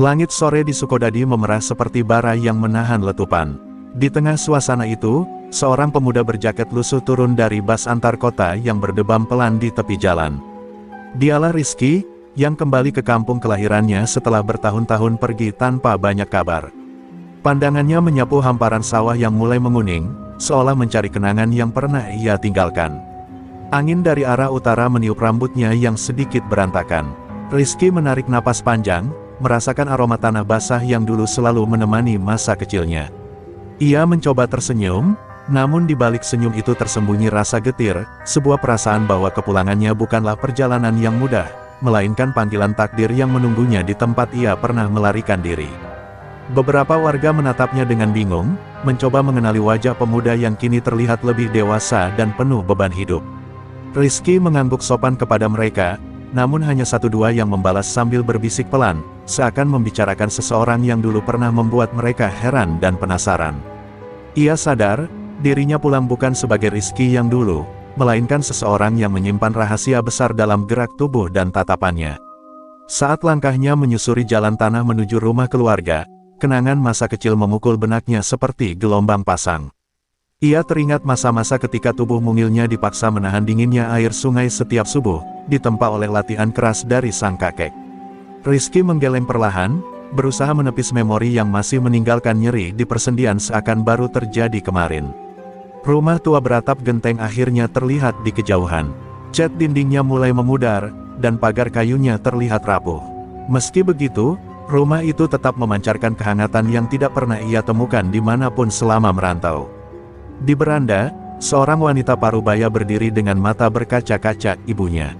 Langit sore di Sukodadi memerah seperti bara yang menahan letupan. Di tengah suasana itu, seorang pemuda berjaket lusuh turun dari bus antar kota yang berdebam pelan di tepi jalan. Dialah Rizky, yang kembali ke kampung kelahirannya setelah bertahun-tahun pergi tanpa banyak kabar. Pandangannya menyapu hamparan sawah yang mulai menguning, seolah mencari kenangan yang pernah ia tinggalkan. Angin dari arah utara meniup rambutnya yang sedikit berantakan. Rizky menarik napas panjang, merasakan aroma tanah basah yang dulu selalu menemani masa kecilnya. Ia mencoba tersenyum, namun di balik senyum itu tersembunyi rasa getir, sebuah perasaan bahwa kepulangannya bukanlah perjalanan yang mudah, melainkan panggilan takdir yang menunggunya di tempat ia pernah melarikan diri. Beberapa warga menatapnya dengan bingung, mencoba mengenali wajah pemuda yang kini terlihat lebih dewasa dan penuh beban hidup. Rizky mengangguk sopan kepada mereka, namun hanya satu dua yang membalas sambil berbisik pelan, seakan membicarakan seseorang yang dulu pernah membuat mereka heran dan penasaran. Ia sadar, dirinya pulang bukan sebagai Rizky yang dulu, melainkan seseorang yang menyimpan rahasia besar dalam gerak tubuh dan tatapannya. Saat langkahnya menyusuri jalan tanah menuju rumah keluarga, kenangan masa kecil memukul benaknya seperti gelombang pasang. Ia teringat masa-masa ketika tubuh mungilnya dipaksa menahan dinginnya air sungai setiap subuh, ditempa oleh latihan keras dari sang kakek. Rizky menggeleng perlahan, berusaha menepis memori yang masih meninggalkan nyeri di persendian seakan baru terjadi kemarin. Rumah tua beratap genteng akhirnya terlihat di kejauhan. Cat dindingnya mulai memudar, dan pagar kayunya terlihat rapuh. Meski begitu, rumah itu tetap memancarkan kehangatan yang tidak pernah ia temukan dimanapun selama merantau. Di beranda, seorang wanita parubaya berdiri dengan mata berkaca-kaca ibunya.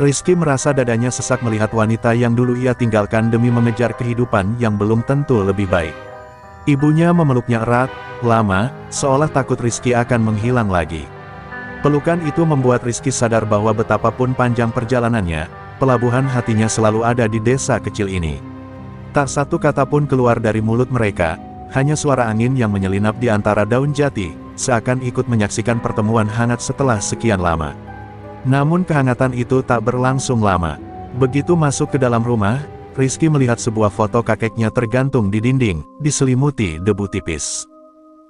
Rizky merasa dadanya sesak melihat wanita yang dulu ia tinggalkan demi mengejar kehidupan yang belum tentu lebih baik. Ibunya memeluknya erat, lama, seolah takut Rizky akan menghilang lagi. Pelukan itu membuat Rizky sadar bahwa betapapun panjang perjalanannya, pelabuhan hatinya selalu ada di desa kecil ini. Tak satu kata pun keluar dari mulut mereka, hanya suara angin yang menyelinap di antara daun jati, seakan ikut menyaksikan pertemuan hangat setelah sekian lama. Namun kehangatan itu tak berlangsung lama. Begitu masuk ke dalam rumah, Rizky melihat sebuah foto kakeknya tergantung di dinding, diselimuti debu tipis.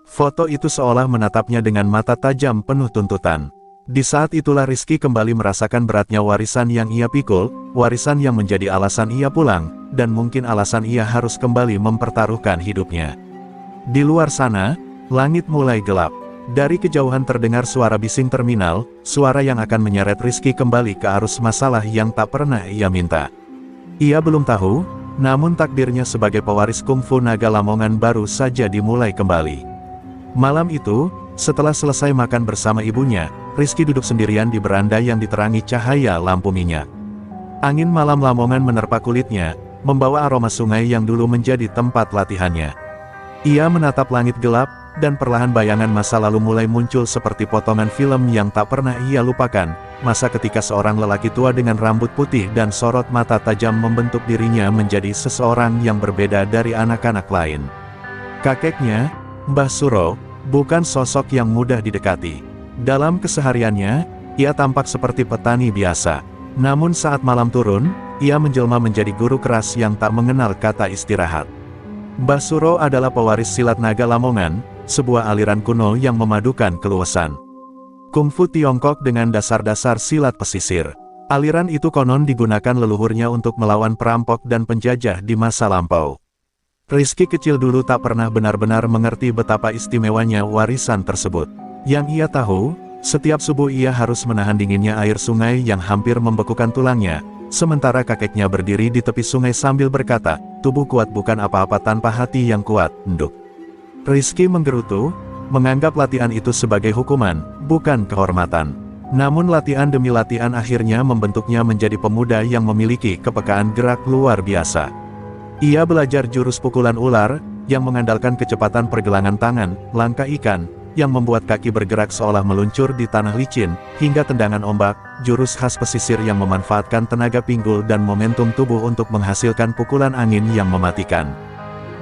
Foto itu seolah menatapnya dengan mata tajam penuh tuntutan. Di saat itulah Rizky kembali merasakan beratnya warisan yang ia pikul, warisan yang menjadi alasan ia pulang, dan mungkin alasan ia harus kembali mempertaruhkan hidupnya. Di luar sana, langit mulai gelap. Dari kejauhan terdengar suara bising terminal, suara yang akan menyeret Rizky kembali ke arus masalah yang tak pernah ia minta. Ia belum tahu, namun takdirnya sebagai pewaris kungfu naga Lamongan baru saja dimulai kembali. Malam itu, setelah selesai makan bersama ibunya, Rizky duduk sendirian di beranda yang diterangi cahaya lampu minyak. Angin malam Lamongan menerpa kulitnya, membawa aroma sungai yang dulu menjadi tempat latihannya. Ia menatap langit gelap, dan perlahan bayangan masa lalu mulai muncul seperti potongan film yang tak pernah ia lupakan, masa ketika seorang lelaki tua dengan rambut putih dan sorot mata tajam membentuk dirinya menjadi seseorang yang berbeda dari anak-anak lain. Kakeknya, Mbah Suro, bukan sosok yang mudah didekati. Dalam kesehariannya, ia tampak seperti petani biasa. Namun saat malam turun, ia menjelma menjadi guru keras yang tak mengenal kata istirahat. Mbah Suro adalah pewaris silat naga Lamongan, sebuah aliran kuno yang memadukan keluasan kungfu Tiongkok dengan dasar-dasar silat pesisir. Aliran itu konon digunakan leluhurnya untuk melawan perampok dan penjajah di masa lampau. Rizky kecil dulu tak pernah benar-benar mengerti betapa istimewanya warisan tersebut. Yang ia tahu, setiap subuh ia harus menahan dinginnya air sungai yang hampir membekukan tulangnya, sementara kakeknya berdiri di tepi sungai sambil berkata, "Tubuh kuat bukan apa-apa tanpa hati yang kuat, nduk." Rizky menggerutu, menganggap latihan itu sebagai hukuman, bukan kehormatan. Namun latihan demi latihan akhirnya membentuknya menjadi pemuda yang memiliki kepekaan gerak luar biasa. Ia belajar jurus pukulan ular, yang mengandalkan kecepatan pergelangan tangan, langkah ikan, yang membuat kaki bergerak seolah meluncur di tanah licin, hingga tendangan ombak, jurus khas pesisir yang memanfaatkan tenaga pinggul dan momentum tubuh untuk menghasilkan pukulan angin yang mematikan.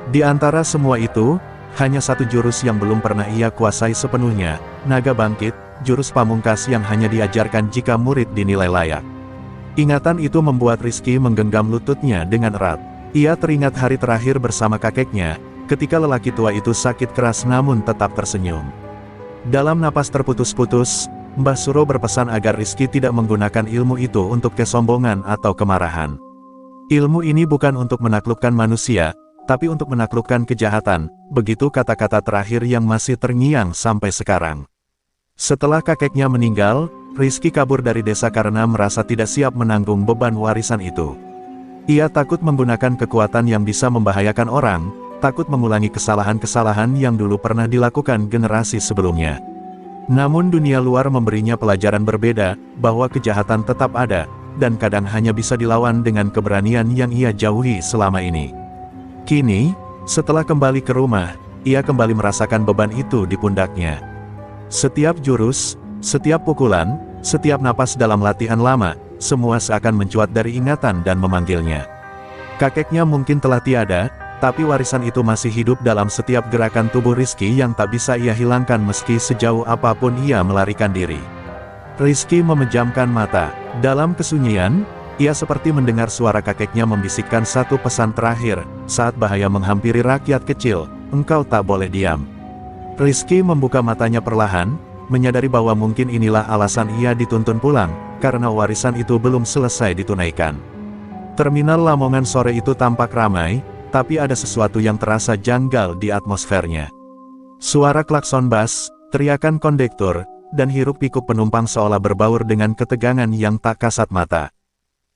Di antara semua itu, hanya satu jurus yang belum pernah ia kuasai sepenuhnya, naga bangkit, jurus pamungkas yang hanya diajarkan jika murid dinilai layak. Ingatan itu membuat Rizky menggenggam lututnya dengan erat. Ia teringat hari terakhir bersama kakeknya, ketika lelaki tua itu sakit keras namun tetap tersenyum. Dalam napas terputus-putus, Mbah Suro berpesan agar Rizky tidak menggunakan ilmu itu untuk kesombongan atau kemarahan. Ilmu ini bukan untuk menaklukkan manusia, tapi untuk menaklukkan kejahatan, begitu kata-kata terakhir yang masih terngiang sampai sekarang. Setelah kakeknya meninggal, Rizky kabur dari desa karena merasa tidak siap menanggung beban warisan itu. Ia takut menggunakan kekuatan yang bisa membahayakan orang, takut mengulangi kesalahan-kesalahan yang dulu pernah dilakukan generasi sebelumnya. Namun dunia luar memberinya pelajaran berbeda, bahwa kejahatan tetap ada, dan kadang hanya bisa dilawan dengan keberanian yang ia jauhi selama ini. Kini, setelah kembali ke rumah, ia kembali merasakan beban itu di pundaknya. Setiap jurus, setiap pukulan, setiap napas dalam latihan lama, semua seakan mencuat dari ingatan dan memanggilnya. Kakeknya mungkin telah tiada, tapi warisan itu masih hidup dalam setiap gerakan tubuh Rizky yang tak bisa ia hilangkan meski sejauh apapun ia melarikan diri. Rizky memejamkan mata. Dalam kesunyian, ia seperti mendengar suara kakeknya membisikkan satu pesan terakhir, saat bahaya menghampiri rakyat kecil, engkau tak boleh diam. Rizky membuka matanya perlahan, menyadari bahwa mungkin inilah alasan ia dituntun pulang, karena warisan itu belum selesai ditunaikan. Terminal Lamongan sore itu tampak ramai, tapi ada sesuatu yang terasa janggal di atmosfernya. Suara klakson bas, teriakan kondektur, dan hiruk-pikuk penumpang seolah berbaur dengan ketegangan yang tak kasat mata.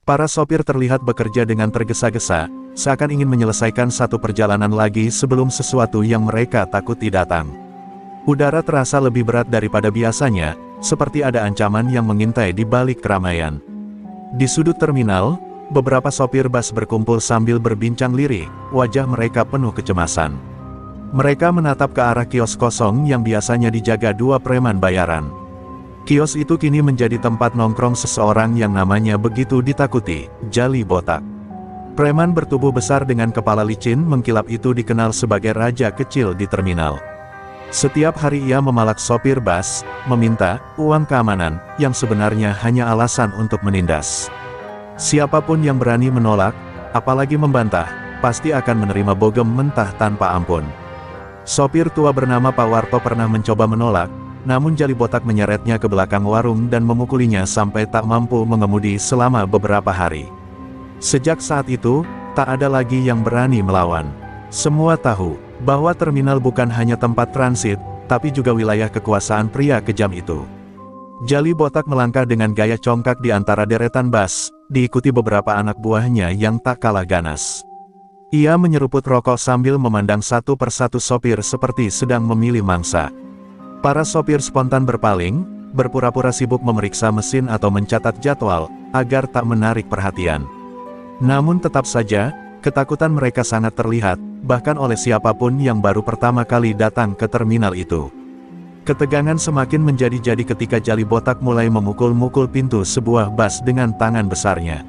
Para sopir terlihat bekerja dengan tergesa-gesa, seakan ingin menyelesaikan satu perjalanan lagi sebelum sesuatu yang mereka takuti datang. Udara terasa lebih berat daripada biasanya, seperti ada ancaman yang mengintai di balik keramaian. Di sudut terminal, beberapa sopir bas berkumpul sambil berbincang lirih, wajah mereka penuh kecemasan. Mereka menatap ke arah kios kosong yang biasanya dijaga dua preman bayaran. Kios itu kini menjadi tempat nongkrong seseorang yang namanya begitu ditakuti, Jali Botak. Preman bertubuh besar dengan kepala licin mengkilap itu dikenal sebagai raja kecil di terminal. Setiap hari ia memalak sopir bas, meminta uang keamanan, yang sebenarnya hanya alasan untuk menindas. Siapapun yang berani menolak, apalagi membantah, pasti akan menerima bogem mentah tanpa ampun. Sopir tua bernama Pak Warto pernah mencoba menolak, namun Jali Botak menyeretnya ke belakang warung dan memukulinya sampai tak mampu mengemudi selama beberapa hari. Sejak saat itu, tak ada lagi yang berani melawan. Semua tahu bahwa terminal bukan hanya tempat transit, tapi juga wilayah kekuasaan pria kejam itu. Jali Botak melangkah dengan gaya congkak di antara deretan bas, diikuti beberapa anak buahnya yang tak kalah ganas. Ia menyeruput rokok sambil memandang satu persatu sopir seperti sedang memilih mangsa. Para sopir spontan berpaling, berpura-pura sibuk memeriksa mesin atau mencatat jadwal, agar tak menarik perhatian. Namun tetap saja, ketakutan mereka sangat terlihat, bahkan oleh siapapun yang baru pertama kali datang ke terminal itu. Ketegangan semakin menjadi-jadi ketika Jali Botak mulai memukul-mukul pintu sebuah bas dengan tangan besarnya.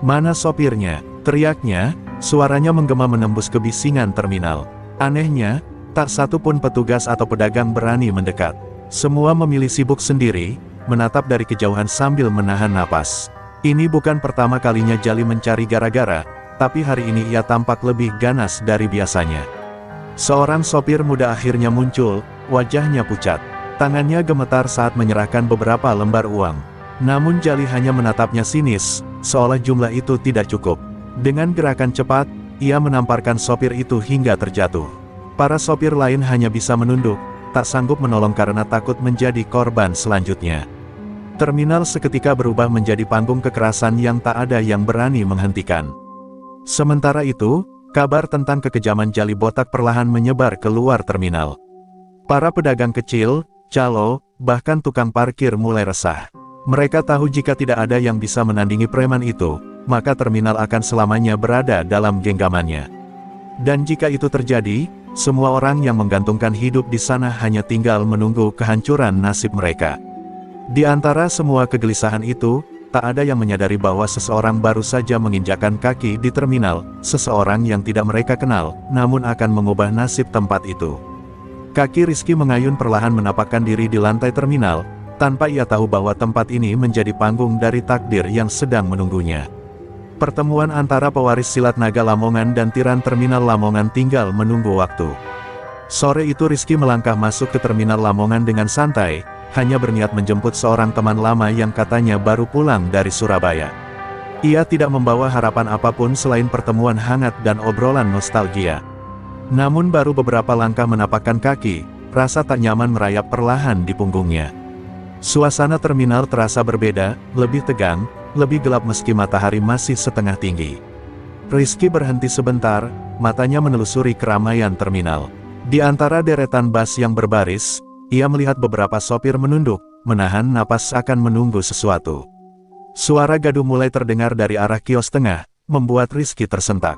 "Mana sopirnya?" teriaknya, suaranya menggema menembus kebisingan terminal. Anehnya, tak satu pun petugas atau pedagang berani mendekat. Semua memilih sibuk sendiri, menatap dari kejauhan sambil menahan napas. Ini bukan pertama kalinya Jali mencari gara-gara, tapi hari ini ia tampak lebih ganas dari biasanya. Seorang sopir muda akhirnya muncul, wajahnya pucat. Tangannya gemetar saat menyerahkan beberapa lembar uang. Namun Jali hanya menatapnya sinis, seolah jumlah itu tidak cukup. Dengan gerakan cepat, ia menamparkan sopir itu hingga terjatuh. Para sopir lain hanya bisa menunduk, tak sanggup menolong karena takut menjadi korban selanjutnya. Terminal seketika berubah menjadi panggung kekerasan yang tak ada yang berani menghentikan. Sementara itu, kabar tentang kekejaman Jali Botak perlahan menyebar ke luar terminal. Para pedagang kecil, calo, bahkan tukang parkir mulai resah. Mereka tahu jika tidak ada yang bisa menandingi preman itu, maka terminal akan selamanya berada dalam genggamannya. Dan jika itu terjadi, semua orang yang menggantungkan hidup di sana hanya tinggal menunggu kehancuran nasib mereka. Di antara semua kegelisahan itu, tak ada yang menyadari bahwa seseorang baru saja menginjakkan kaki di terminal, seseorang yang tidak mereka kenal, namun akan mengubah nasib tempat itu. Kaki Rizky mengayun perlahan menapakkan diri di lantai terminal, tanpa ia tahu bahwa tempat ini menjadi panggung dari takdir yang sedang menunggunya. Pertemuan antara pewaris silat naga Lamongan dan tiran terminal Lamongan tinggal menunggu waktu. Sore itu Rizky melangkah masuk ke terminal Lamongan dengan santai, hanya berniat menjemput seorang teman lama yang katanya baru pulang dari Surabaya. Ia tidak membawa harapan apapun selain pertemuan hangat dan obrolan nostalgia. Namun baru beberapa langkah menapakkan kaki, rasa tak nyaman merayap perlahan di punggungnya. Suasana terminal terasa berbeda, lebih tegang, lebih gelap meski matahari masih setengah tinggi. Rizky berhenti sebentar, matanya menelusuri keramaian terminal. Di antara deretan bus yang berbaris, ia melihat beberapa sopir menunduk, menahan napas akan menunggu sesuatu. Suara gaduh mulai terdengar dari arah kios tengah, membuat Rizky tersentak.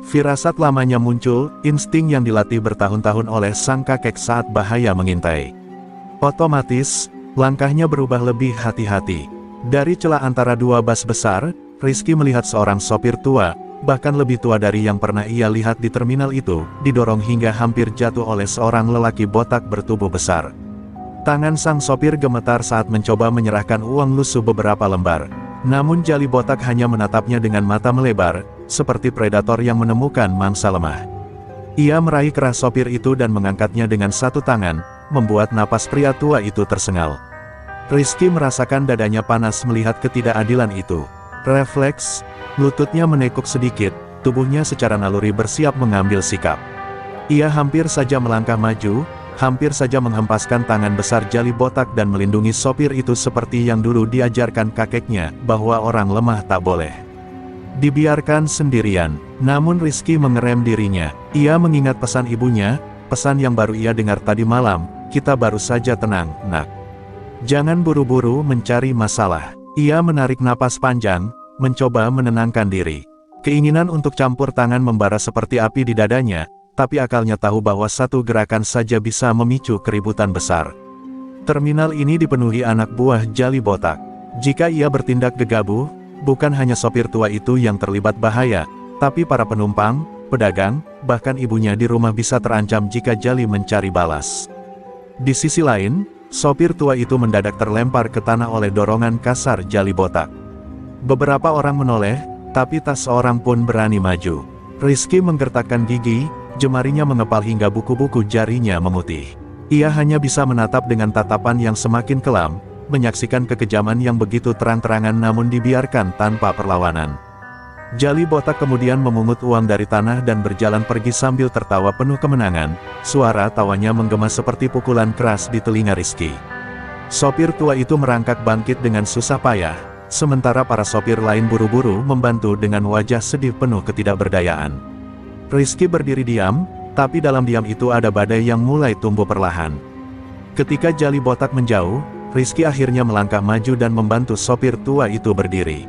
Firasat lamanya muncul, insting yang dilatih bertahun-tahun oleh sang kakek saat bahaya mengintai. Otomatis, langkahnya berubah lebih hati-hati. Dari celah antara dua bus besar, Rizky melihat seorang sopir tua, bahkan lebih tua dari yang pernah ia lihat di terminal itu, didorong hingga hampir jatuh oleh seorang lelaki botak bertubuh besar. Tangan sang sopir gemetar saat mencoba menyerahkan uang lusuh beberapa lembar. Namun jali botak hanya menatapnya dengan mata melebar, seperti predator yang menemukan mangsa lemah. Ia meraih keras sopir itu dan mengangkatnya dengan satu tangan, membuat napas pria tua itu tersengal. Rizky merasakan dadanya panas melihat ketidakadilan itu. Refleks, lututnya menekuk sedikit, tubuhnya secara naluri bersiap mengambil sikap. Ia hampir saja melangkah maju, hampir saja menghempaskan tangan besar jali botak dan melindungi sopir itu seperti yang dulu diajarkan kakeknya, bahwa orang lemah tak boleh dibiarkan sendirian. Namun Rizky mengerem dirinya. Ia mengingat pesan ibunya, pesan yang baru ia dengar tadi malam, "Kita baru saja tenang, nak. Jangan buru-buru mencari masalah." Ia menarik napas panjang, mencoba menenangkan diri. Keinginan untuk campur tangan membara seperti api di dadanya, tapi akalnya tahu bahwa satu gerakan saja bisa memicu keributan besar. Terminal ini dipenuhi anak buah jali botak. Jika ia bertindak gegabah, bukan hanya sopir tua itu yang terlibat bahaya, tapi para penumpang, pedagang, bahkan ibunya di rumah bisa terancam jika jali mencari balas. Di sisi lain, sopir tua itu mendadak terlempar ke tanah oleh dorongan kasar jali botak. Beberapa orang menoleh, tapi tak seorang pun berani maju. Rizky menggertakkan gigi, jemarinya mengepal hingga buku-buku jarinya memutih. Ia hanya bisa menatap dengan tatapan yang semakin kelam, menyaksikan kekejaman yang begitu terang-terangan namun dibiarkan tanpa perlawanan. Jali botak kemudian memungut uang dari tanah dan berjalan pergi sambil tertawa penuh kemenangan. Suara tawanya menggema seperti pukulan keras di telinga Rizky. Sopir tua itu merangkak bangkit dengan susah payah, sementara para sopir lain buru-buru membantu dengan wajah sedih penuh ketidakberdayaan. Rizky berdiri diam, tapi dalam diam itu ada badai yang mulai tumbuh perlahan. Ketika jali botak menjauh, Rizky akhirnya melangkah maju dan membantu sopir tua itu berdiri.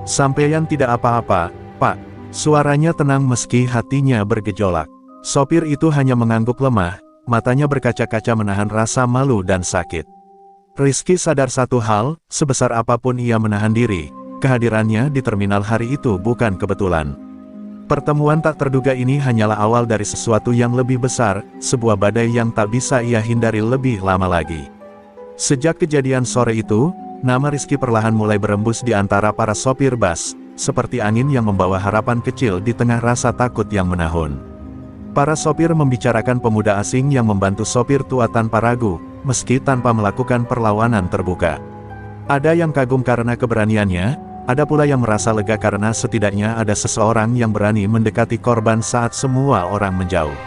"Sampeyan tidak apa-apa, Pak." Suaranya tenang meski hatinya bergejolak. Sopir itu hanya mengangguk lemah, matanya berkaca-kaca menahan rasa malu dan sakit. Rizky sadar satu hal, sebesar apapun ia menahan diri, kehadirannya di terminal hari itu bukan kebetulan. Pertemuan tak terduga ini hanyalah awal dari sesuatu yang lebih besar, sebuah badai yang tak bisa ia hindari lebih lama lagi. Sejak kejadian sore itu, nama Rizky perlahan mulai berembus di antara para sopir bus, seperti angin yang membawa harapan kecil di tengah rasa takut yang menahun. Para sopir membicarakan pemuda asing yang membantu sopir tua tanpa ragu, meski tanpa melakukan perlawanan terbuka. Ada yang kagum karena keberaniannya, ada pula yang merasa lega karena setidaknya ada seseorang yang berani mendekati korban saat semua orang menjauh.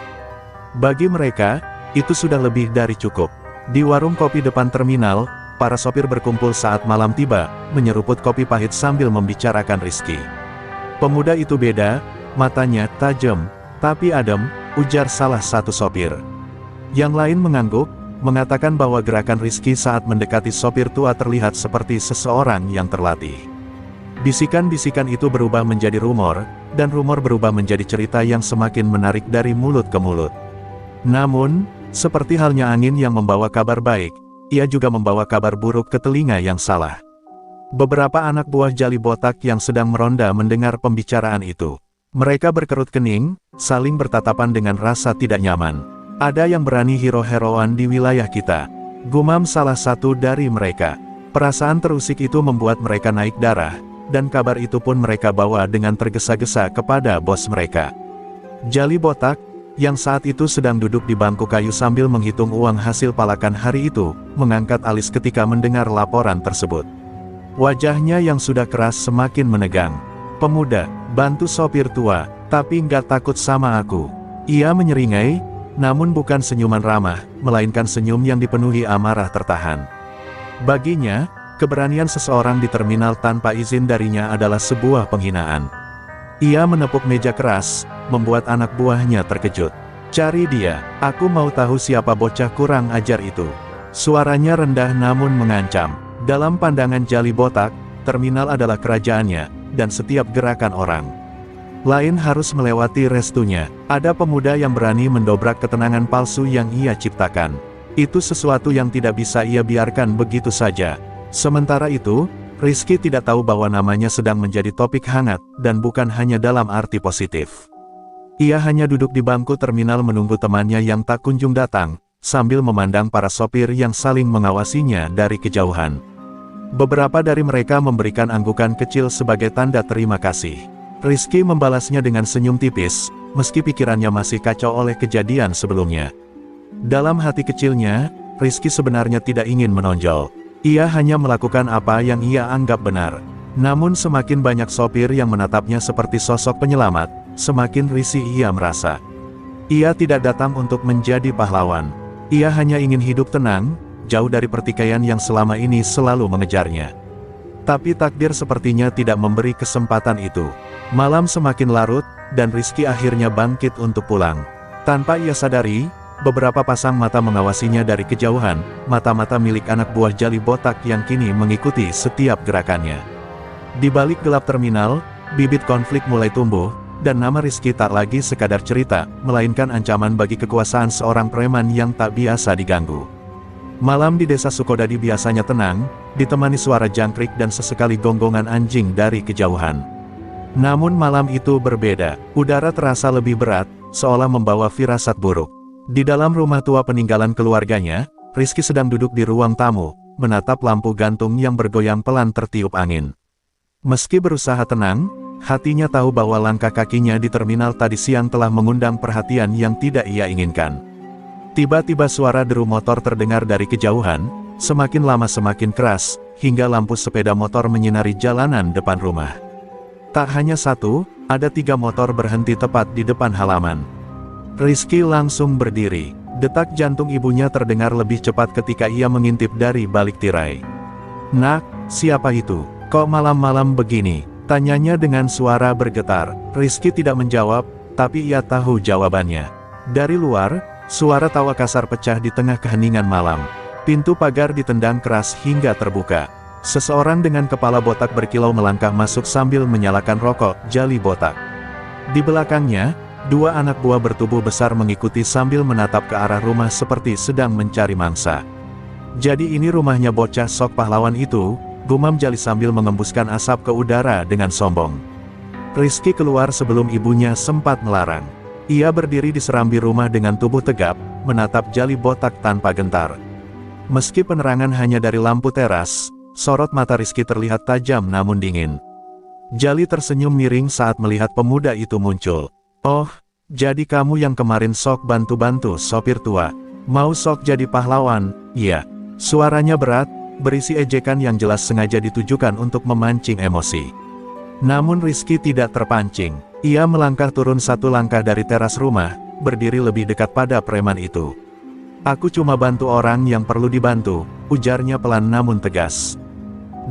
Bagi mereka, itu sudah lebih dari cukup. Di warung kopi depan terminal, para sopir berkumpul saat malam tiba, menyeruput kopi pahit sambil membicarakan Rizky. "Pemuda itu beda, matanya tajam, tapi adem," ujar salah satu sopir. Yang lain mengangguk, mengatakan bahwa gerakan Rizky saat mendekati sopir tua terlihat seperti seseorang yang terlatih. Bisikan-bisikan itu berubah menjadi rumor, dan rumor berubah menjadi cerita yang semakin menarik dari mulut ke mulut. Namun, seperti halnya angin yang membawa kabar baik, ia juga membawa kabar buruk ke telinga yang salah. Beberapa anak buah jali botak yang sedang meronda mendengar pembicaraan itu. Mereka berkerut kening, saling bertatapan dengan rasa tidak nyaman. "Ada yang berani hero-heroan di wilayah kita," gumam salah satu dari mereka. Perasaan terusik itu membuat mereka naik darah, dan kabar itu pun mereka bawa dengan tergesa-gesa kepada bos mereka. Jali botak, yang saat itu sedang duduk di bangku kayu sambil menghitung uang hasil palakan hari itu, mengangkat alis ketika mendengar laporan tersebut. Wajahnya yang sudah keras semakin menegang. "Pemuda, bantu sopir tua, tapi nggak takut sama aku?" Ia menyeringai, namun bukan senyuman ramah, melainkan senyum yang dipenuhi amarah tertahan. Baginya, keberanian seseorang di terminal tanpa izin darinya adalah sebuah penghinaan. Ia menepuk meja keras, membuat anak buahnya terkejut. "Cari dia, aku mau tahu siapa bocah kurang ajar itu." Suaranya rendah namun mengancam. Dalam pandangan Jali botak, terminal adalah kerajaannya, dan setiap gerakan orang lain harus melewati restunya. Ada pemuda yang berani mendobrak ketenangan palsu yang ia ciptakan. Itu sesuatu yang tidak bisa ia biarkan begitu saja. Sementara itu, Rizky tidak tahu bahwa namanya sedang menjadi topik hangat, dan bukan hanya dalam arti positif. Ia hanya duduk di bangku terminal menunggu temannya yang tak kunjung datang, sambil memandang para sopir yang saling mengawasinya dari kejauhan. Beberapa dari mereka memberikan anggukan kecil sebagai tanda terima kasih. Rizky membalasnya dengan senyum tipis, meski pikirannya masih kacau oleh kejadian sebelumnya. Dalam hati kecilnya, Rizky sebenarnya tidak ingin menonjol. Ia hanya melakukan apa yang ia anggap benar. Namun semakin banyak sopir yang menatapnya seperti sosok penyelamat, semakin risih ia merasa. Ia tidak datang untuk menjadi pahlawan. Ia hanya ingin hidup tenang, jauh dari pertikaian yang selama ini selalu mengejarnya. Tapi takdir sepertinya tidak memberi kesempatan itu. Malam semakin larut, dan Rizky akhirnya bangkit untuk pulang. Tanpa ia sadari, beberapa pasang mata mengawasinya dari kejauhan, mata-mata milik anak buah Jali botak yang kini mengikuti setiap gerakannya. Di balik gelap terminal, bibit konflik mulai tumbuh, dan nama Rizky tak lagi sekadar cerita, melainkan ancaman bagi kekuasaan seorang preman yang tak biasa diganggu. Malam di desa Sukodadi biasanya tenang, ditemani suara jangkrik dan sesekali gonggongan anjing dari kejauhan. Namun malam itu berbeda, udara terasa lebih berat, seolah membawa firasat buruk. Di dalam rumah tua peninggalan keluarganya, Rizky sedang duduk di ruang tamu, menatap lampu gantung yang bergoyang pelan tertiup angin. Meski berusaha tenang, hatinya tahu bahwa langkah kakinya di terminal tadi siang telah mengundang perhatian yang tidak ia inginkan. Tiba-tiba suara deru motor terdengar dari kejauhan, semakin lama semakin keras, hingga lampu sepeda motor menyinari jalanan depan rumah. Tak hanya satu, ada 3 motor berhenti tepat di depan halaman. Rizky langsung berdiri. Detak jantung ibunya terdengar lebih cepat ketika ia mengintip dari balik tirai. "Nak, siapa itu? Kok malam-malam begini?" tanyanya dengan suara bergetar. Rizky tidak menjawab, tapi ia tahu jawabannya. Dari luar, suara tawa kasar pecah di tengah keheningan malam. Pintu pagar ditendang keras hingga terbuka. Seseorang dengan kepala botak berkilau melangkah masuk sambil menyalakan rokok Jali botak. Di belakangnya, 2 anak buah bertubuh besar mengikuti sambil menatap ke arah rumah seperti sedang mencari mangsa. "Jadi ini rumahnya bocah sok pahlawan itu," gumam Jali sambil mengembuskan asap ke udara dengan sombong. Rizky keluar sebelum ibunya sempat melarang. Ia berdiri di serambi rumah dengan tubuh tegap, menatap Jali botak tanpa gentar. Meski penerangan hanya dari lampu teras, sorot mata Rizky terlihat tajam namun dingin. Jali tersenyum miring saat melihat pemuda itu muncul. "Oh, jadi kamu yang kemarin sok bantu-bantu sopir tua. Mau sok jadi pahlawan?" "Iya." Suaranya berat, berisi ejekan yang jelas sengaja ditujukan untuk memancing emosi. Namun Rizky tidak terpancing. Ia melangkah turun 1 langkah dari teras rumah, berdiri lebih dekat pada preman itu. "Aku cuma bantu orang yang perlu dibantu," ujarnya pelan namun tegas.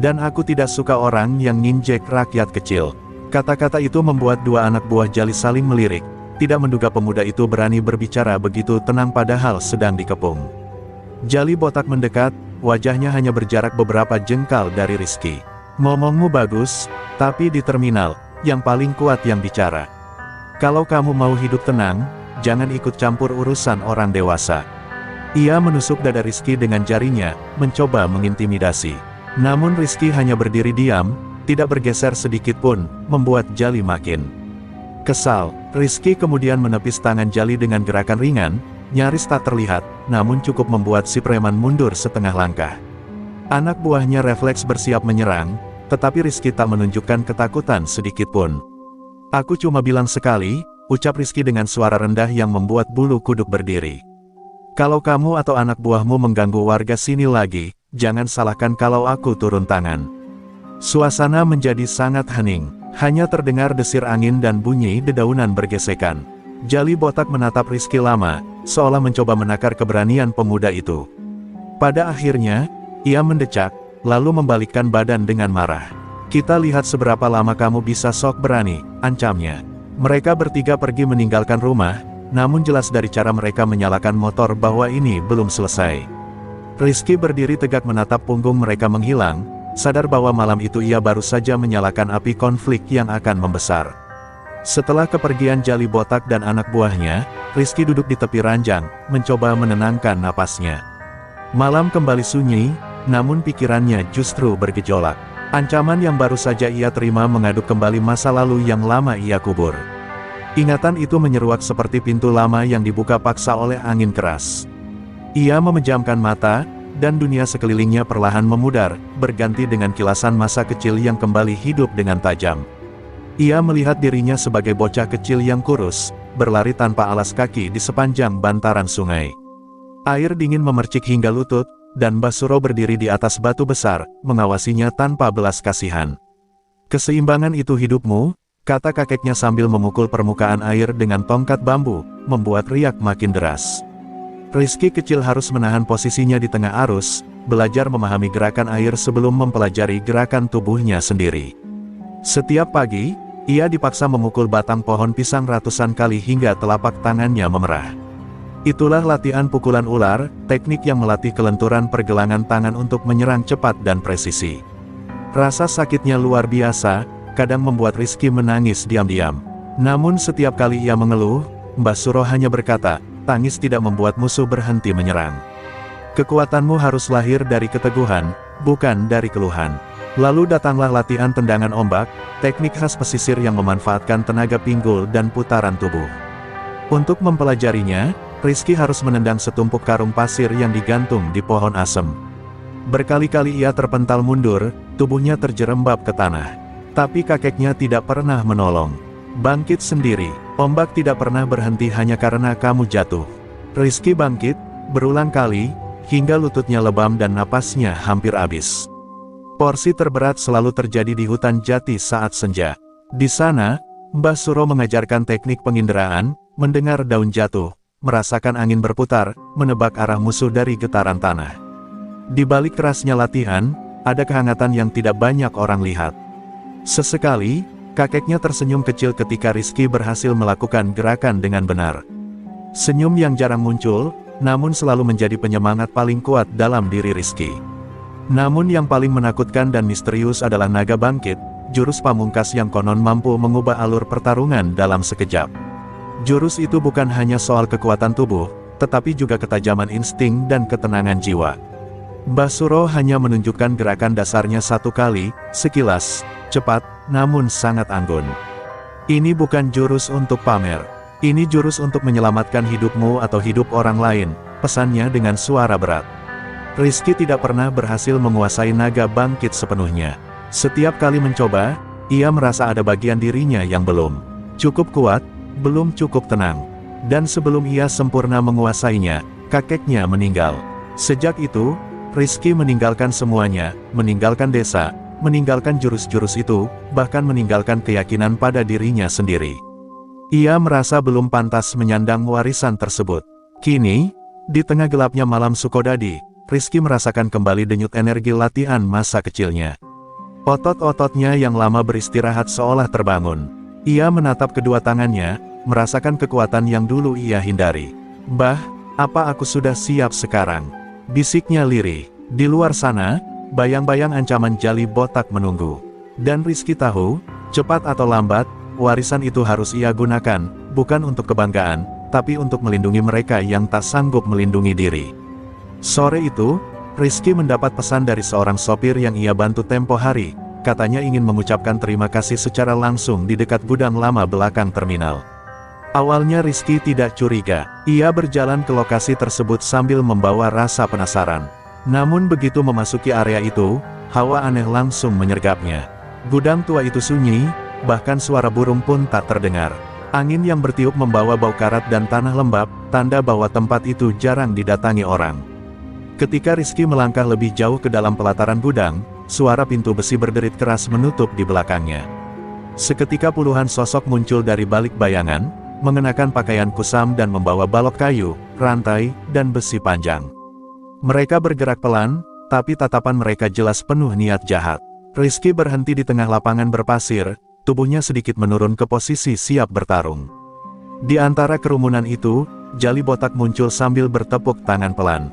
"Dan aku tidak suka orang yang nginjek rakyat kecil." Kata-kata itu membuat 2 anak buah Jali saling melirik, tidak menduga pemuda itu berani berbicara begitu tenang padahal sedang dikepung. Jali botak mendekat, wajahnya hanya berjarak beberapa jengkal dari Rizky. "Ngomongmu bagus, tapi di terminal, yang paling kuat yang bicara. Kalau kamu mau hidup tenang, jangan ikut campur urusan orang dewasa." Ia menusuk dada Rizky dengan jarinya, mencoba mengintimidasi. Namun Rizky hanya berdiri diam, tidak bergeser sedikit pun, membuat Jali makin kesal. Rizky kemudian menepis tangan Jali dengan gerakan ringan, nyaris tak terlihat, namun cukup membuat si preman mundur setengah langkah. Anak buahnya refleks bersiap menyerang, Tetapi Rizky tak menunjukkan ketakutan sedikit pun. "Aku cuma bilang sekali," ucap Rizky dengan suara rendah yang membuat bulu kuduk berdiri. "Kalau kamu atau anak buahmu mengganggu warga sini lagi, jangan salahkan kalau aku turun tangan." Suasana menjadi sangat hening. Hanya terdengar desir angin dan bunyi dedaunan bergesekan. Jali botak menatap Rizky lama, seolah mencoba menakar keberanian pemuda itu. Pada akhirnya, ia mendecak, lalu membalikkan badan dengan marah. "Kita lihat seberapa lama kamu bisa sok berani," ancamnya. Mereka bertiga pergi meninggalkan rumah, namun jelas dari cara mereka menyalakan motor bahwa ini belum selesai. Rizky berdiri tegak menatap punggung mereka menghilang, sadar bahwa malam itu ia baru saja menyalakan api konflik yang akan membesar. Setelah kepergian Jali botak dan anak buahnya, Rizky duduk di tepi ranjang, mencoba menenangkan napasnya. Malam kembali sunyi, namun pikirannya justru bergejolak. Ancaman yang baru saja ia terima mengaduk kembali masa lalu yang lama ia kubur. Ingatan itu menyeruak seperti pintu lama yang dibuka paksa oleh angin keras. Ia memejamkan mata, dan dunia sekelilingnya perlahan memudar, berganti dengan kilasan masa kecil yang kembali hidup dengan tajam. Ia melihat dirinya sebagai bocah kecil yang kurus, berlari tanpa alas kaki di sepanjang bantaran sungai. Air dingin memercik hingga lutut, dan Mbah Suro berdiri di atas batu besar, mengawasinya tanpa belas kasihan. "Keseimbangan itu hidupmu," kata kakeknya sambil memukul permukaan air dengan tongkat bambu, membuat riak makin deras. Rizky kecil harus menahan posisinya di tengah arus, belajar memahami gerakan air sebelum mempelajari gerakan tubuhnya sendiri. Setiap pagi, ia dipaksa memukul batang pohon pisang ratusan kali hingga telapak tangannya memerah. Itulah latihan pukulan ular, teknik yang melatih kelenturan pergelangan tangan untuk menyerang cepat dan presisi. Rasa sakitnya luar biasa, kadang membuat Rizky menangis diam-diam. Namun setiap kali ia mengeluh, Mbah Suro hanya berkata, "Tangis tidak membuat musuh berhenti menyerang. Kekuatanmu harus lahir dari keteguhan, bukan dari keluhan." Lalu datanglah latihan tendangan ombak, teknik khas pesisir yang memanfaatkan tenaga pinggul dan putaran tubuh. Untuk mempelajarinya, Rizky harus menendang setumpuk karung pasir yang digantung di pohon asem. Berkali-kali ia terpental mundur, tubuhnya terjerembab ke tanah. Tapi kakeknya tidak pernah menolong. "Bangkit sendiri, ombak tidak pernah berhenti hanya karena kamu jatuh." Rizky bangkit, berulang kali, hingga lututnya lebam dan napasnya hampir habis. Porsi terberat selalu terjadi di hutan jati saat senja. Di sana, Mbah Suro mengajarkan teknik penginderaan, mendengar daun jatuh, merasakan angin berputar, menebak arah musuh dari getaran tanah. Di balik kerasnya latihan, ada kehangatan yang tidak banyak orang lihat. Sesekali, kakeknya tersenyum kecil ketika Rizky berhasil melakukan gerakan dengan benar. Senyum yang jarang muncul, namun selalu menjadi penyemangat paling kuat dalam diri Rizky. Namun yang paling menakutkan dan misterius adalah naga bangkit, jurus pamungkas yang konon mampu mengubah alur pertarungan dalam sekejap. Jurus itu bukan hanya soal kekuatan tubuh, tetapi juga ketajaman insting dan ketenangan jiwa. Mbah Suro hanya menunjukkan gerakan dasarnya satu kali, sekilas, cepat, namun sangat anggun. "Ini bukan jurus untuk pamer. Ini jurus untuk menyelamatkan hidupmu atau hidup orang lain," pesannya dengan suara berat. Rizky tidak pernah berhasil menguasai naga bangkit sepenuhnya. Setiap kali mencoba, ia merasa ada bagian dirinya yang belum cukup kuat, belum cukup tenang. Dan sebelum ia sempurna menguasainya, kakeknya meninggal. Sejak itu, Rizky meninggalkan semuanya, meninggalkan desa, meninggalkan jurus-jurus itu, bahkan meninggalkan keyakinan pada dirinya sendiri. Ia merasa belum pantas menyandang warisan tersebut. Kini, di tengah gelapnya malam Sukodadi, Rizky merasakan kembali denyut energi latihan masa kecilnya. Otot-ototnya yang lama beristirahat seolah terbangun. Ia menatap kedua tangannya, merasakan kekuatan yang dulu ia hindari. "Mbah, apa aku sudah siap sekarang?" bisiknya lirih. Di luar sana, bayang-bayang ancaman Jali botak menunggu. Dan Rizky tahu, cepat atau lambat, warisan itu harus ia gunakan, bukan untuk kebanggaan, tapi untuk melindungi mereka yang tak sanggup melindungi diri. Sore itu, Rizky mendapat pesan dari seorang sopir yang ia bantu tempo hari. Katanya ingin mengucapkan terima kasih secara langsung di dekat gudang lama belakang terminal. Awalnya Rizky tidak curiga. Ia berjalan ke lokasi tersebut sambil membawa rasa penasaran. Namun begitu memasuki area itu, hawa aneh langsung menyergapnya. Gudang tua itu sunyi, bahkan suara burung pun tak terdengar. Angin yang bertiup membawa bau karat dan tanah lembab, tanda bahwa tempat itu jarang didatangi orang. Ketika Rizky melangkah lebih jauh ke dalam pelataran gudang, suara pintu besi berderit keras menutup di belakangnya. Seketika puluhan sosok muncul dari balik bayangan, mengenakan pakaian kusam dan membawa balok kayu, rantai, dan besi panjang. Mereka bergerak pelan, tapi tatapan mereka jelas penuh niat jahat. Rizky berhenti di tengah lapangan berpasir, tubuhnya sedikit menurun ke posisi siap bertarung. Di antara kerumunan itu, Jali botak muncul sambil bertepuk tangan pelan.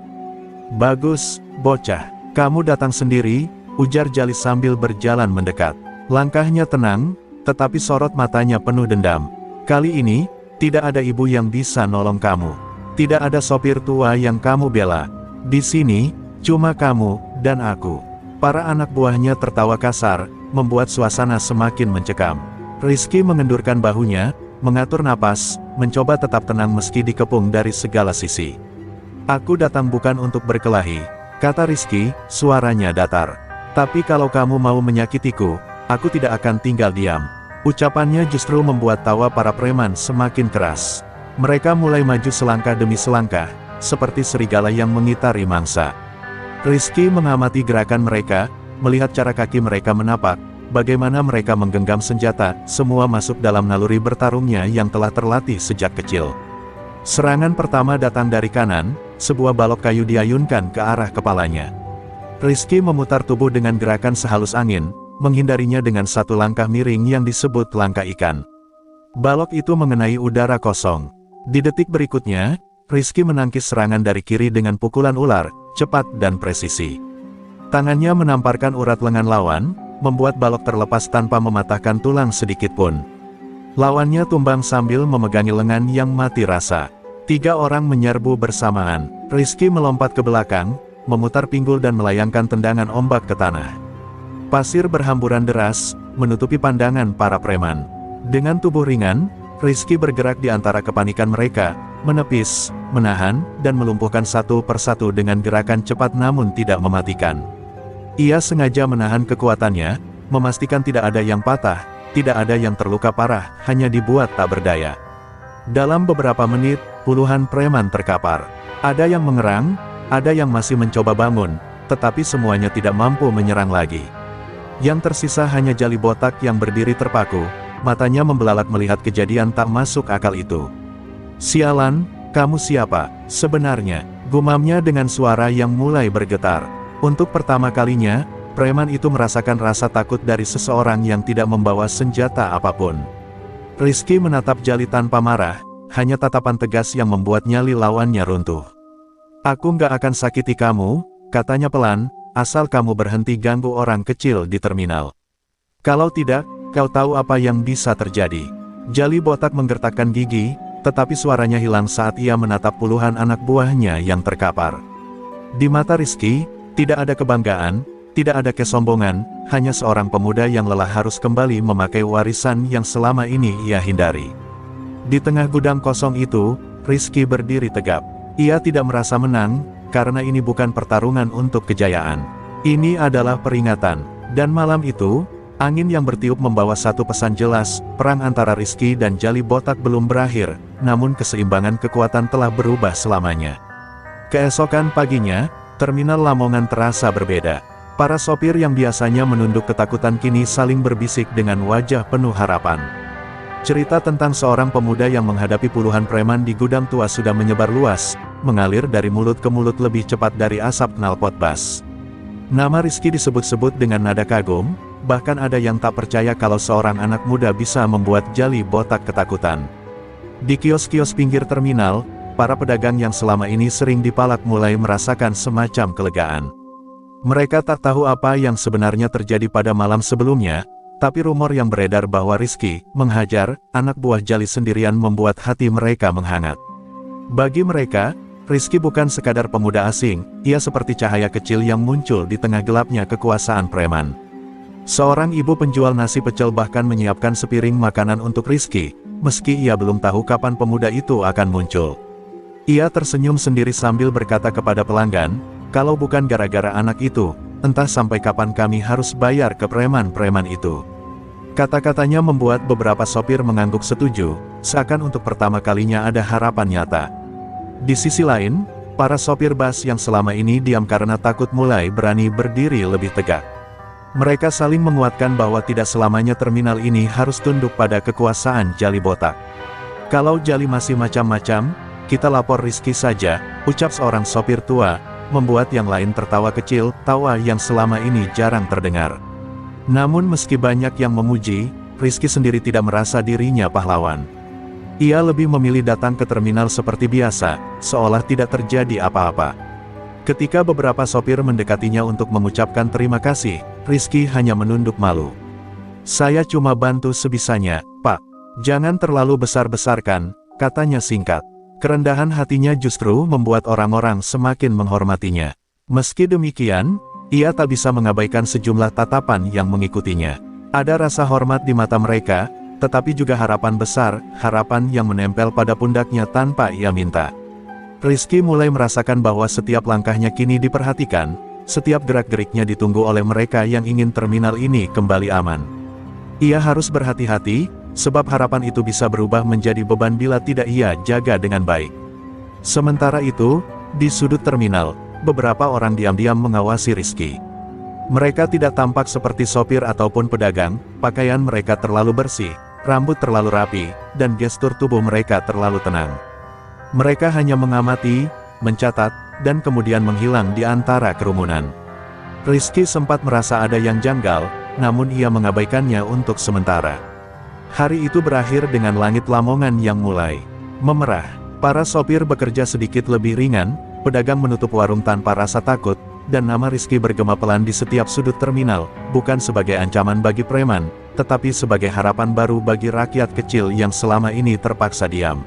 "Bagus, bocah. Kamu datang sendiri," ujar Jali sambil berjalan mendekat. Langkahnya tenang, tetapi sorot matanya penuh dendam. "Kali ini, tidak ada ibu yang bisa nolong kamu. Tidak ada sopir tua yang kamu bela. Di sini, cuma kamu, dan aku." Para anak buahnya tertawa kasar, membuat suasana semakin mencekam. Rizky mengendurkan bahunya, mengatur napas, mencoba tetap tenang meski dikepung dari segala sisi. "Aku datang bukan untuk berkelahi," kata Rizky, suaranya datar. "Tapi kalau kamu mau menyakitiku, aku tidak akan tinggal diam." Ucapannya justru membuat tawa para preman semakin keras. Mereka mulai maju selangkah demi selangkah, seperti serigala yang mengitari mangsa. Rizky mengamati gerakan mereka, melihat cara kaki mereka menapak, bagaimana mereka menggenggam senjata, semua masuk dalam naluri bertarungnya yang telah terlatih sejak kecil. Serangan pertama datang dari kanan, sebuah balok kayu diayunkan ke arah kepalanya. Rizky memutar tubuh dengan gerakan sehalus angin, menghindarinya dengan satu langkah miring yang disebut langkah ikan. Balok itu mengenai udara kosong. Di detik berikutnya, Rizky menangkis serangan dari kiri dengan pukulan ular, cepat dan presisi. Tangannya menamparkan urat lengan lawan, membuat balok terlepas tanpa mematahkan tulang sedikit pun. Lawannya tumbang sambil memegangi lengan yang mati rasa. 3 orang menyerbu bersamaan. Rizky melompat ke belakang, memutar pinggul dan melayangkan tendangan ombak ke tanah. Pasir berhamburan deras, menutupi pandangan para preman. Dengan tubuh ringan, Rizky bergerak di antara kepanikan mereka, menepis, menahan, dan melumpuhkan satu persatu dengan gerakan cepat namun tidak mematikan. Ia sengaja menahan kekuatannya, memastikan tidak ada yang patah, tidak ada yang terluka parah, hanya dibuat tak berdaya. Dalam beberapa menit, puluhan preman terkapar. Ada yang mengerang, ada yang masih mencoba bangun, tetapi semuanya tidak mampu menyerang lagi. Yang tersisa hanya Jali botak yang berdiri terpaku, matanya membelalak melihat kejadian tak masuk akal itu. "Sialan, kamu siapa, sebenarnya?" gumamnya dengan suara yang mulai bergetar. Untuk pertama kalinya, preman itu merasakan rasa takut dari seseorang yang tidak membawa senjata apapun. Rizky menatap Jali tanpa marah, hanya tatapan tegas yang membuat nyali lawannya runtuh. "Aku nggak akan sakiti kamu," katanya pelan, "asal kamu berhenti ganggu orang kecil di terminal. Kalau tidak, kau tahu apa yang bisa terjadi." Jali botak menggertakkan gigi, tetapi suaranya hilang saat ia menatap puluhan anak buahnya yang terkapar. Di mata Rizky, tidak ada kebanggaan, tidak ada kesombongan, hanya seorang pemuda yang lelah harus kembali memakai warisan yang selama ini ia hindari. Di tengah gudang kosong itu, Rizky berdiri tegap. Ia tidak merasa menang, karena ini bukan pertarungan untuk kejayaan. Ini adalah peringatan. Dan malam itu, angin yang bertiup membawa satu pesan jelas, perang antara Rizky dan Jali botak belum berakhir, namun keseimbangan kekuatan telah berubah selamanya. Keesokan paginya, terminal Lamongan terasa berbeda. Para sopir yang biasanya menunduk ketakutan kini saling berbisik dengan wajah penuh harapan. Cerita tentang seorang pemuda yang menghadapi puluhan preman di gudang tua sudah menyebar luas, mengalir dari mulut ke mulut lebih cepat dari asap knalpot bas. Nama Rizky disebut-sebut dengan nada kagum, bahkan ada yang tak percaya kalau seorang anak muda bisa membuat Jali botak ketakutan. Di kios-kios pinggir terminal, para pedagang yang selama ini sering dipalak mulai merasakan semacam kelegaan. Mereka tak tahu apa yang sebenarnya terjadi pada malam sebelumnya, tapi rumor yang beredar bahwa Rizky menghajar anak buah Jali sendirian membuat hati mereka menghangat. Bagi mereka, Rizky bukan sekadar pemuda asing, ia seperti cahaya kecil yang muncul di tengah gelapnya kekuasaan preman. Seorang ibu penjual nasi pecel bahkan menyiapkan sepiring makanan untuk Rizky, meski ia belum tahu kapan pemuda itu akan muncul. Ia tersenyum sendiri sambil berkata kepada pelanggan, Kalau bukan gara-gara anak itu, entah sampai kapan kami harus bayar ke preman-preman itu. Kata-katanya membuat beberapa sopir mengangguk setuju, seakan untuk pertama kalinya ada harapan nyata. Di sisi lain, para sopir bus yang selama ini diam karena takut mulai berani berdiri lebih tegak. Mereka saling menguatkan bahwa tidak selamanya terminal ini harus tunduk pada kekuasaan Jali Botak. Kalau Jali masih macam-macam, kita lapor Rizky saja, ucap seorang sopir tua, membuat yang lain tertawa kecil, tawa yang selama ini jarang terdengar. Namun meski banyak yang memuji, Rizky sendiri tidak merasa dirinya pahlawan. Ia lebih memilih datang ke terminal seperti biasa, seolah tidak terjadi apa-apa. Ketika beberapa sopir mendekatinya untuk mengucapkan terima kasih, Rizky hanya menunduk malu. "Saya cuma bantu sebisanya, Pak. Jangan terlalu besar-besarkan," katanya singkat. Kerendahan hatinya justru membuat orang-orang semakin menghormatinya. Meski demikian, ia tak bisa mengabaikan sejumlah tatapan yang mengikutinya. Ada rasa hormat di mata mereka, tetapi juga harapan besar, harapan yang menempel pada pundaknya tanpa ia minta. Rizky mulai merasakan bahwa setiap langkahnya kini diperhatikan, setiap gerak-geriknya ditunggu oleh mereka yang ingin terminal ini kembali aman. Ia harus berhati-hati, sebab harapan itu bisa berubah menjadi beban bila tidak ia jaga dengan baik. Sementara itu, di sudut terminal, beberapa orang diam-diam mengawasi Rizky. Mereka tidak tampak seperti sopir ataupun pedagang, pakaian mereka terlalu bersih, rambut terlalu rapi, dan gestur tubuh mereka terlalu tenang. Mereka hanya mengamati, mencatat, dan kemudian menghilang di antara kerumunan. Rizky sempat merasa ada yang janggal, namun ia mengabaikannya untuk sementara. Hari itu berakhir dengan langit Lamongan yang mulai memerah. Para sopir bekerja sedikit lebih ringan, pedagang menutup warung tanpa rasa takut, dan nama Rizky bergema pelan di setiap sudut terminal, bukan sebagai ancaman bagi preman, tetapi sebagai harapan baru bagi rakyat kecil yang selama ini terpaksa diam.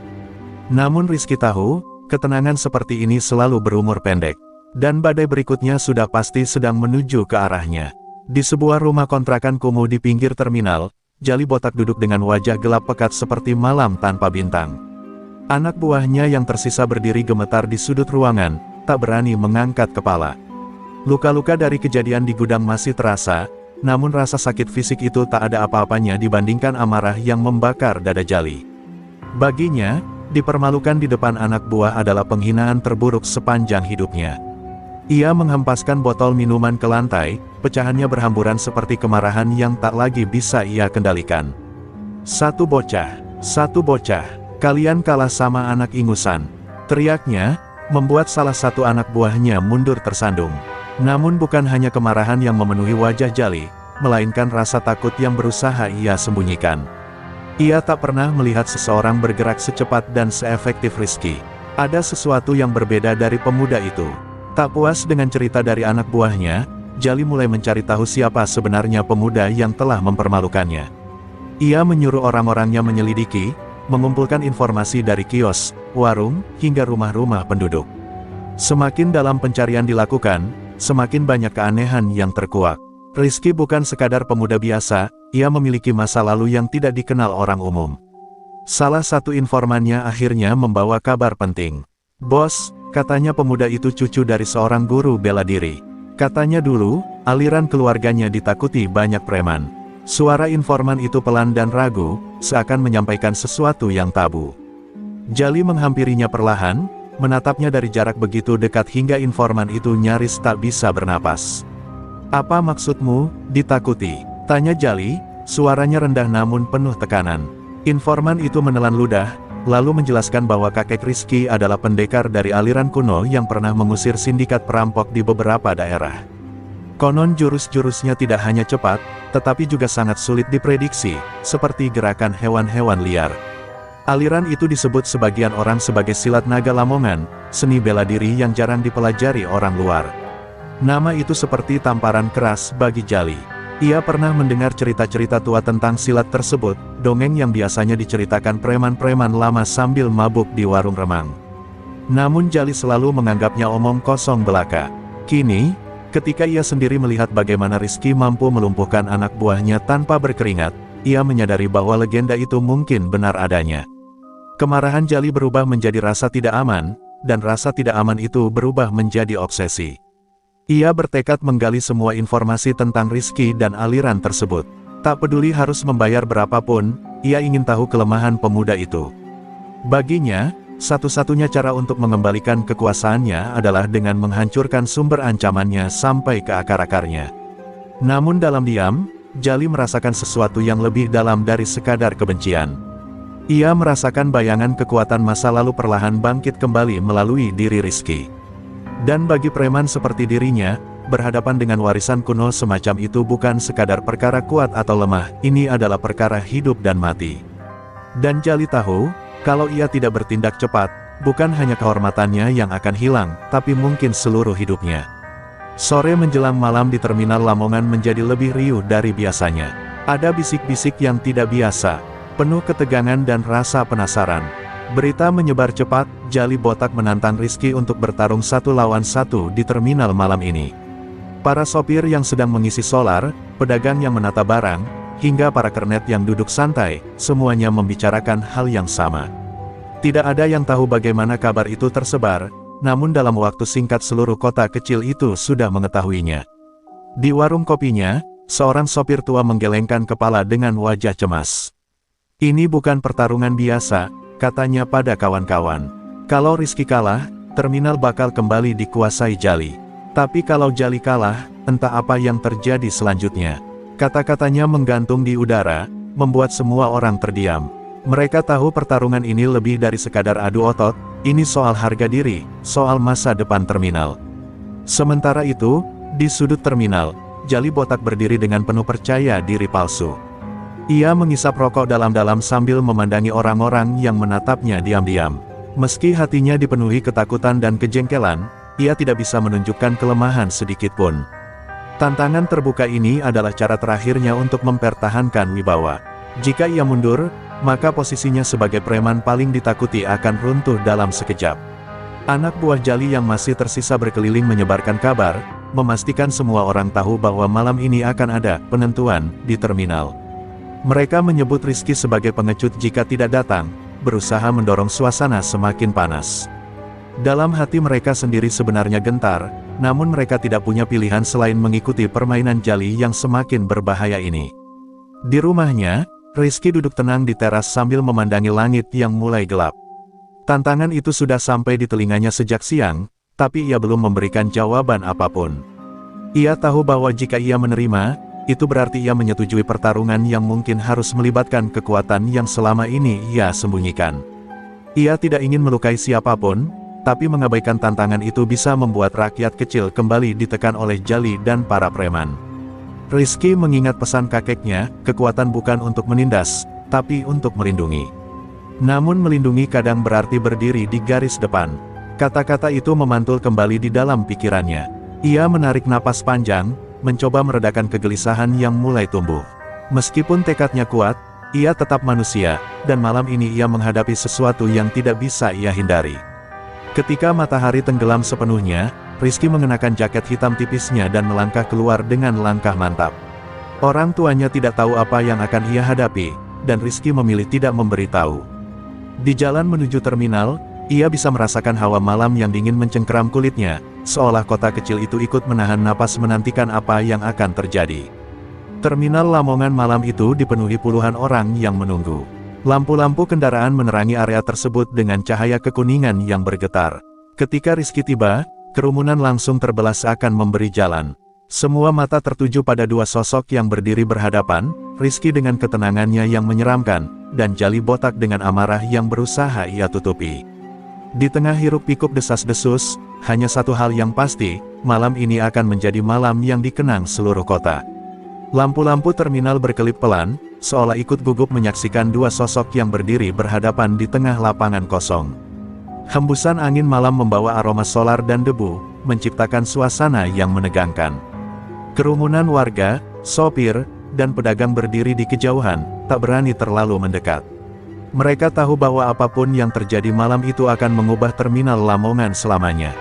Namun Rizky tahu, ketenangan seperti ini selalu berumur pendek. Dan badai berikutnya sudah pasti sedang menuju ke arahnya. Di sebuah rumah kontrakan kumuh di pinggir terminal, Jali Botak duduk dengan wajah gelap pekat seperti malam tanpa bintang. Anak buahnya yang tersisa berdiri gemetar di sudut ruangan, tak berani mengangkat kepala. Luka-luka dari kejadian di gudang masih terasa, namun rasa sakit fisik itu tak ada apa-apanya dibandingkan amarah yang membakar dada Jali. Baginya, dipermalukan di depan anak buah adalah penghinaan terburuk sepanjang hidupnya. Ia menghempaskan botol minuman ke lantai, pecahannya berhamburan seperti kemarahan yang tak lagi bisa ia kendalikan. Satu bocah, kalian kalah sama anak ingusan," teriaknya, membuat salah satu anak buahnya mundur tersandung. Namun bukan hanya kemarahan yang memenuhi wajah Jali, melainkan rasa takut yang berusaha ia sembunyikan. Ia tak pernah melihat seseorang bergerak secepat dan seefektif Rizky. Ada sesuatu yang berbeda dari pemuda itu. Tak puas dengan cerita dari anak buahnya, Jali mulai mencari tahu siapa sebenarnya pemuda yang telah mempermalukannya. Ia menyuruh orang-orangnya menyelidiki, mengumpulkan informasi dari kios, warung, hingga rumah-rumah penduduk. Semakin dalam pencarian dilakukan, semakin banyak keanehan yang terkuak. Rizky bukan sekadar pemuda biasa, ia memiliki masa lalu yang tidak dikenal orang umum. Salah satu informannya akhirnya membawa kabar penting. "Bos," katanya pemuda itu cucu dari seorang guru bela diri. Katanya dulu, aliran keluarganya ditakuti banyak preman. Suara informan itu pelan dan ragu, seakan menyampaikan sesuatu yang tabu. Jali menghampirinya perlahan, menatapnya dari jarak begitu dekat hingga informan itu nyaris tak bisa bernapas. "Apa maksudmu, ditakuti?" tanya Jali, suaranya rendah namun penuh tekanan. Informan itu menelan ludah, lalu menjelaskan bahwa kakek Rizky adalah pendekar dari aliran kuno yang pernah mengusir sindikat perampok di beberapa daerah. Konon jurus-jurusnya tidak hanya cepat, tetapi juga sangat sulit diprediksi, seperti gerakan hewan-hewan liar. Aliran itu disebut sebagian orang sebagai silat naga Lamongan, seni bela diri yang jarang dipelajari orang luar. Nama itu seperti tamparan keras bagi Jali. Ia pernah mendengar cerita-cerita tua tentang silat tersebut, dongeng yang biasanya diceritakan preman-preman lama sambil mabuk di warung remang. Namun Jali selalu menganggapnya omong kosong belaka. Kini, ketika ia sendiri melihat bagaimana Rizky mampu melumpuhkan anak buahnya tanpa berkeringat, ia menyadari bahwa legenda itu mungkin benar adanya. Kemarahan Jali berubah menjadi rasa tidak aman, dan rasa tidak aman itu berubah menjadi obsesi. Ia bertekad menggali semua informasi tentang Rizky dan aliran tersebut. Tak peduli harus membayar berapapun, ia ingin tahu kelemahan pemuda itu. Baginya, satu-satunya cara untuk mengembalikan kekuasaannya adalah dengan menghancurkan sumber ancamannya sampai ke akar-akarnya. Namun dalam diam, Jali merasakan sesuatu yang lebih dalam dari sekadar kebencian. Ia merasakan bayangan kekuatan masa lalu perlahan bangkit kembali melalui diri Rizky. Dan bagi preman seperti dirinya, berhadapan dengan warisan kuno semacam itu bukan sekadar perkara kuat atau lemah, ini adalah perkara hidup dan mati. Dan Jali tahu, kalau ia tidak bertindak cepat, bukan hanya kehormatannya yang akan hilang, tapi mungkin seluruh hidupnya. Sore menjelang malam di terminal Lamongan menjadi lebih riuh dari biasanya. Ada bisik-bisik yang tidak biasa, penuh ketegangan dan rasa penasaran. Berita menyebar cepat, Jali botak menantang Rizky untuk bertarung 1 lawan 1 di terminal malam ini. Para sopir yang sedang mengisi solar, pedagang yang menata barang, hingga para kernet yang duduk santai, semuanya membicarakan hal yang sama. Tidak ada yang tahu bagaimana kabar itu tersebar, namun dalam waktu singkat seluruh kota kecil itu sudah mengetahuinya. Di warung kopinya, seorang sopir tua menggelengkan kepala dengan wajah cemas. Ini bukan pertarungan biasa, katanya pada kawan-kawan. Kalau Rizky kalah, terminal bakal kembali dikuasai Jali. Tapi kalau Jali kalah, entah apa yang terjadi selanjutnya. Kata-katanya menggantung di udara, membuat semua orang terdiam. Mereka tahu pertarungan ini lebih dari sekadar adu otot, ini soal harga diri, soal masa depan terminal. Sementara itu, di sudut terminal, Jali botak berdiri dengan penuh percaya diri palsu. Ia mengisap rokok dalam-dalam sambil memandangi orang-orang yang menatapnya diam-diam. Meski hatinya dipenuhi ketakutan dan kejengkelan, ia tidak bisa menunjukkan kelemahan sedikitpun. Tantangan terbuka ini adalah cara terakhirnya untuk mempertahankan wibawa. Jika ia mundur, maka posisinya sebagai preman paling ditakuti akan runtuh dalam sekejap. Anak buah Jali yang masih tersisa berkeliling menyebarkan kabar, memastikan semua orang tahu bahwa malam ini akan ada penentuan di terminal. Mereka menyebut Rizky sebagai pengecut jika tidak datang, berusaha mendorong suasana semakin panas. Dalam hati mereka sendiri sebenarnya gentar, namun mereka tidak punya pilihan selain mengikuti permainan Jali yang semakin berbahaya ini. Di rumahnya, Rizky duduk tenang di teras sambil memandangi langit yang mulai gelap. Tantangan itu sudah sampai di telinganya sejak siang, tapi ia belum memberikan jawaban apapun. Ia tahu bahwa jika ia menerima, itu berarti ia menyetujui pertarungan yang mungkin harus melibatkan kekuatan yang selama ini ia sembunyikan. Ia tidak ingin melukai siapapun, tapi mengabaikan tantangan itu bisa membuat rakyat kecil kembali ditekan oleh Jali dan para preman. Rizky mengingat pesan kakeknya, kekuatan bukan untuk menindas, tapi untuk melindungi. Namun melindungi kadang berarti berdiri di garis depan. Kata-kata itu memantul kembali di dalam pikirannya. Ia menarik napas panjang, mencoba meredakan kegelisahan yang mulai tumbuh. Meskipun tekadnya kuat, ia tetap manusia, dan malam ini ia menghadapi sesuatu yang tidak bisa ia hindari. Ketika matahari tenggelam sepenuhnya, Rizky mengenakan jaket hitam tipisnya dan melangkah keluar dengan langkah mantap. Orang tuanya tidak tahu apa yang akan ia hadapi, dan Rizky memilih tidak memberitahu. Di jalan menuju terminal, ia bisa merasakan hawa malam yang dingin mencengkeram kulitnya, seolah kota kecil itu ikut menahan napas menantikan apa yang akan terjadi. Terminal Lamongan malam itu dipenuhi puluhan orang yang menunggu. Lampu-lampu kendaraan menerangi area tersebut dengan cahaya kekuningan yang bergetar. Ketika Rizky tiba, kerumunan langsung terbelah seakan memberi jalan. Semua mata tertuju pada dua sosok yang berdiri berhadapan, Rizky dengan ketenangannya yang menyeramkan, dan Jali botak dengan amarah yang berusaha ia tutupi. Di tengah hiruk-pikuk desas-desus, hanya satu hal yang pasti, malam ini akan menjadi malam yang dikenang seluruh kota. Lampu-lampu terminal berkelip pelan, seolah ikut gugup menyaksikan dua sosok yang berdiri berhadapan di tengah lapangan kosong. Hembusan angin malam membawa aroma solar dan debu, menciptakan suasana yang menegangkan. Kerumunan warga, sopir, dan pedagang berdiri di kejauhan, tak berani terlalu mendekat. Mereka tahu bahwa apapun yang terjadi malam itu akan mengubah terminal Lamongan selamanya.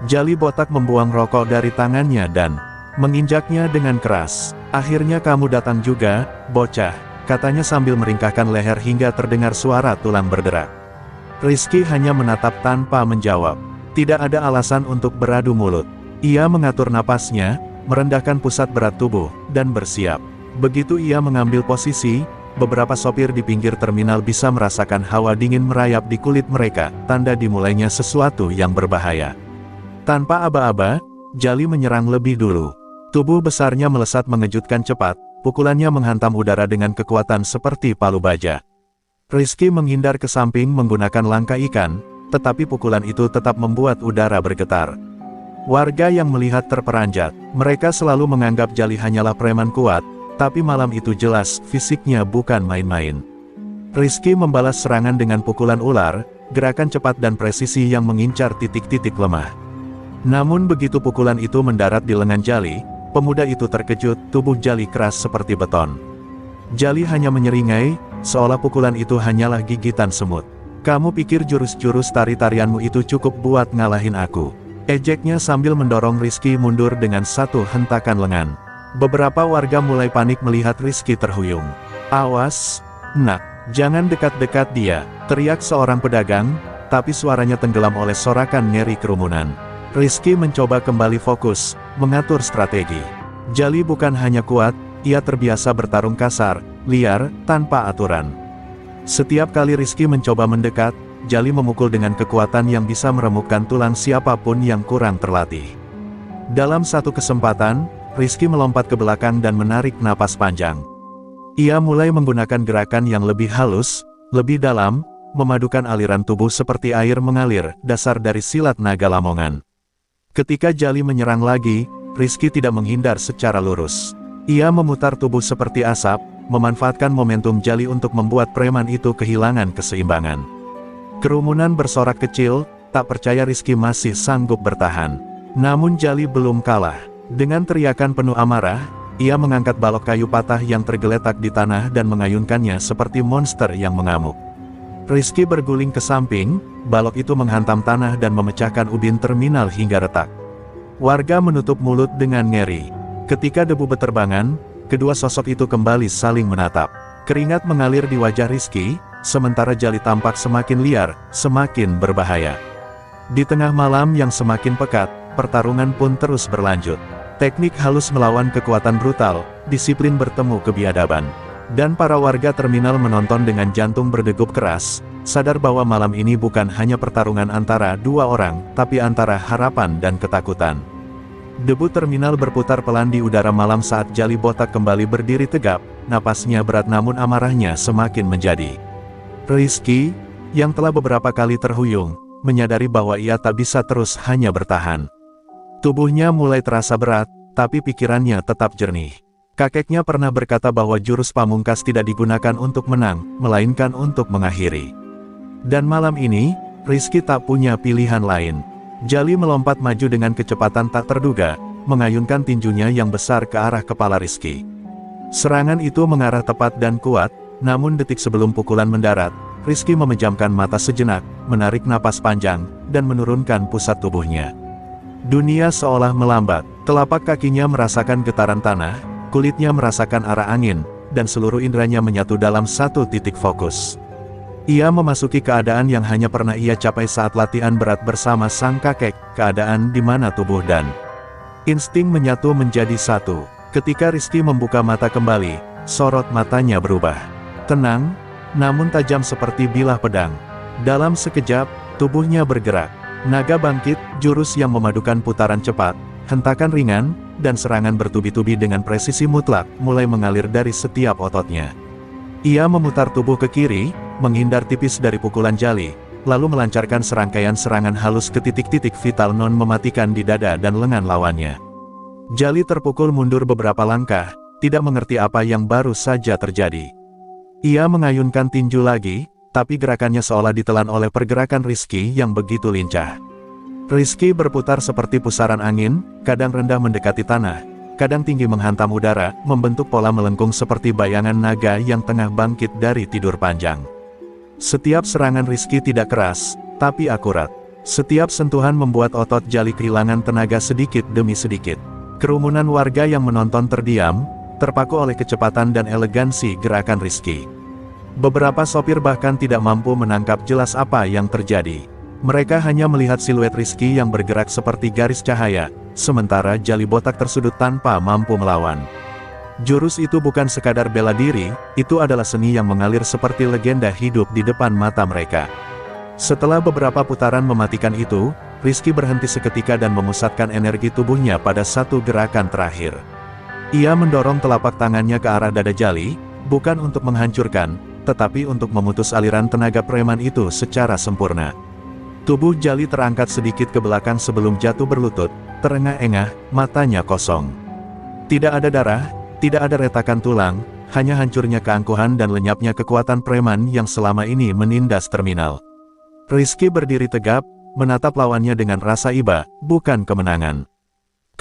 Jali botak membuang rokok dari tangannya dan menginjaknya dengan keras. "Akhirnya kamu datang juga, bocah," katanya sambil meringkahkan leher hingga terdengar suara tulang berderak. Rizky hanya menatap tanpa menjawab. Tidak ada alasan untuk beradu mulut. Ia mengatur napasnya, merendahkan pusat berat tubuh, dan bersiap. Begitu ia mengambil posisi, beberapa sopir di pinggir terminal bisa merasakan hawa dingin merayap di kulit mereka, tanda dimulainya sesuatu yang berbahaya. Tanpa aba-aba, Jali menyerang lebih dulu. Tubuh besarnya melesat mengejutkan cepat, pukulannya menghantam udara dengan kekuatan seperti palu baja. Rizky menghindar ke samping menggunakan langkah ikan, tetapi pukulan itu tetap membuat udara bergetar. Warga yang melihat terperanjat, mereka selalu menganggap Jali hanyalah preman kuat, tapi malam itu jelas fisiknya bukan main-main. Rizky membalas serangan dengan pukulan ular, gerakan cepat dan presisi yang mengincar titik-titik lemah. Namun begitu pukulan itu mendarat di lengan Jali, pemuda itu terkejut, tubuh Jali keras seperti beton. Jali hanya menyeringai, seolah pukulan itu hanyalah gigitan semut. "Kamu pikir jurus-jurus tari-tarianmu itu cukup buat ngalahin aku?" ejeknya sambil mendorong Rizky mundur dengan satu hentakan lengan. Beberapa warga mulai panik melihat Rizky terhuyung. "Awas, nak, jangan dekat-dekat dia," teriak seorang pedagang, tapi suaranya tenggelam oleh sorakan ngeri kerumunan. Rizky mencoba kembali fokus, mengatur strategi. Jali bukan hanya kuat, ia terbiasa bertarung kasar, liar, tanpa aturan. Setiap kali Rizky mencoba mendekat, Jali memukul dengan kekuatan yang bisa meremukkan tulang siapapun yang kurang terlatih. Dalam satu kesempatan, Rizky melompat ke belakang dan menarik napas panjang. Ia mulai menggunakan gerakan yang lebih halus, lebih dalam, memadukan aliran tubuh seperti air mengalir, dasar dari silat naga Lamongan. Ketika Jali menyerang lagi, Rizky tidak menghindar secara lurus. Ia memutar tubuh seperti asap, memanfaatkan momentum Jali untuk membuat preman itu kehilangan keseimbangan. Kerumunan bersorak kecil, tak percaya Rizky masih sanggup bertahan. Namun Jali belum kalah. Dengan teriakan penuh amarah, ia mengangkat balok kayu patah yang tergeletak di tanah dan mengayunkannya seperti monster yang mengamuk. Rizky berguling ke samping, balok itu menghantam tanah dan memecahkan ubin terminal hingga retak. Warga menutup mulut dengan ngeri. Ketika debu beterbangan, kedua sosok itu kembali saling menatap. Keringat mengalir di wajah Rizky, sementara Jali tampak semakin liar, semakin berbahaya. Di tengah malam yang semakin pekat, pertarungan pun terus berlanjut. Teknik halus melawan kekuatan brutal, disiplin bertemu kebiadaban. Dan para warga terminal menonton dengan jantung berdegup keras, sadar bahwa malam ini bukan hanya pertarungan antara dua orang, tapi antara harapan dan ketakutan. Debu terminal berputar pelan di udara malam saat Jali botak kembali berdiri tegap, napasnya berat namun amarahnya semakin menjadi. Rizky, yang telah beberapa kali terhuyung, menyadari bahwa ia tak bisa terus hanya bertahan. Tubuhnya mulai terasa berat, tapi pikirannya tetap jernih. Kakeknya pernah berkata bahwa jurus pamungkas tidak digunakan untuk menang, melainkan untuk mengakhiri. Dan malam ini, Rizky tak punya pilihan lain. Jali melompat maju dengan kecepatan tak terduga, mengayunkan tinjunya yang besar ke arah kepala Rizky. Serangan itu mengarah tepat dan kuat, namun detik sebelum pukulan mendarat, Rizky memejamkan mata sejenak, menarik napas panjang, dan menurunkan pusat tubuhnya. Dunia seolah melambat, telapak kakinya merasakan getaran tanah, kulitnya merasakan arah angin, dan seluruh indranya menyatu dalam satu titik fokus. Ia memasuki keadaan yang hanya pernah ia capai saat latihan berat bersama sang kakek, keadaan di mana tubuh dan insting menyatu menjadi satu. Ketika Rizky membuka mata kembali, sorot matanya berubah. Tenang, namun tajam seperti bilah pedang. Dalam sekejap, tubuhnya bergerak. Naga bangkit, jurus yang memadukan putaran cepat, hentakan ringan, dan serangan bertubi-tubi dengan presisi mutlak, mulai mengalir dari setiap ototnya. Ia memutar tubuh ke kiri, menghindar tipis dari pukulan Jali, lalu melancarkan serangkaian serangan halus ke titik-titik vital non mematikan di dada dan lengan lawannya. Jali terpukul mundur beberapa langkah, tidak mengerti apa yang baru saja terjadi. Ia mengayunkan tinju lagi, tapi gerakannya seolah ditelan oleh pergerakan Rizky yang begitu lincah. Rizky berputar seperti pusaran angin, kadang rendah mendekati tanah, kadang tinggi menghantam udara, membentuk pola melengkung seperti bayangan naga yang tengah bangkit dari tidur panjang. Setiap serangan Rizky tidak keras, tapi akurat. Setiap sentuhan membuat otot Jali kehilangan tenaga sedikit demi sedikit. Kerumunan warga yang menonton terdiam, terpaku oleh kecepatan dan elegansi gerakan Rizky. Beberapa sopir bahkan tidak mampu menangkap jelas apa yang terjadi. Mereka hanya melihat siluet Rizky yang bergerak seperti garis cahaya, sementara Jali botak tersudut tanpa mampu melawan. Jurus itu bukan sekadar bela diri, itu adalah seni yang mengalir seperti legenda hidup di depan mata mereka. Setelah beberapa putaran mematikan itu, Rizky berhenti seketika dan memusatkan energi tubuhnya pada satu gerakan terakhir. Ia mendorong telapak tangannya ke arah dada Jali, bukan untuk menghancurkan, tetapi untuk memutus aliran tenaga preman itu secara sempurna. Tubuh Jali terangkat sedikit ke belakang sebelum jatuh berlutut, terengah-engah, matanya kosong. Tidak ada darah, tidak ada retakan tulang, hanya hancurnya keangkuhan dan lenyapnya kekuatan preman yang selama ini menindas terminal. Rizky berdiri tegap, menatap lawannya dengan rasa iba, bukan kemenangan.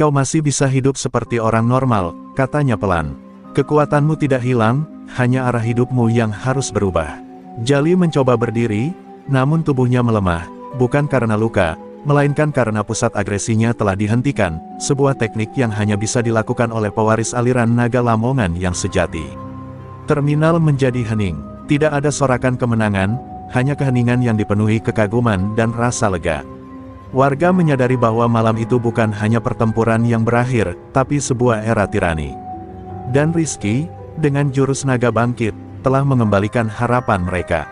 "Kau masih bisa hidup seperti orang normal," katanya pelan. "Kekuatanmu tidak hilang, hanya arah hidupmu yang harus berubah." Jali mencoba berdiri, namun tubuhnya melemah, bukan karena luka, melainkan karena pusat agresinya telah dihentikan, sebuah teknik yang hanya bisa dilakukan oleh pewaris aliran naga Lamongan yang sejati. Terminal menjadi hening, tidak ada sorakan kemenangan, hanya keheningan yang dipenuhi kekaguman dan rasa lega. Warga menyadari bahwa malam itu bukan hanya pertempuran yang berakhir, tapi sebuah era tirani. Dan Rizky, dengan jurus naga bangkit, telah mengembalikan harapan mereka.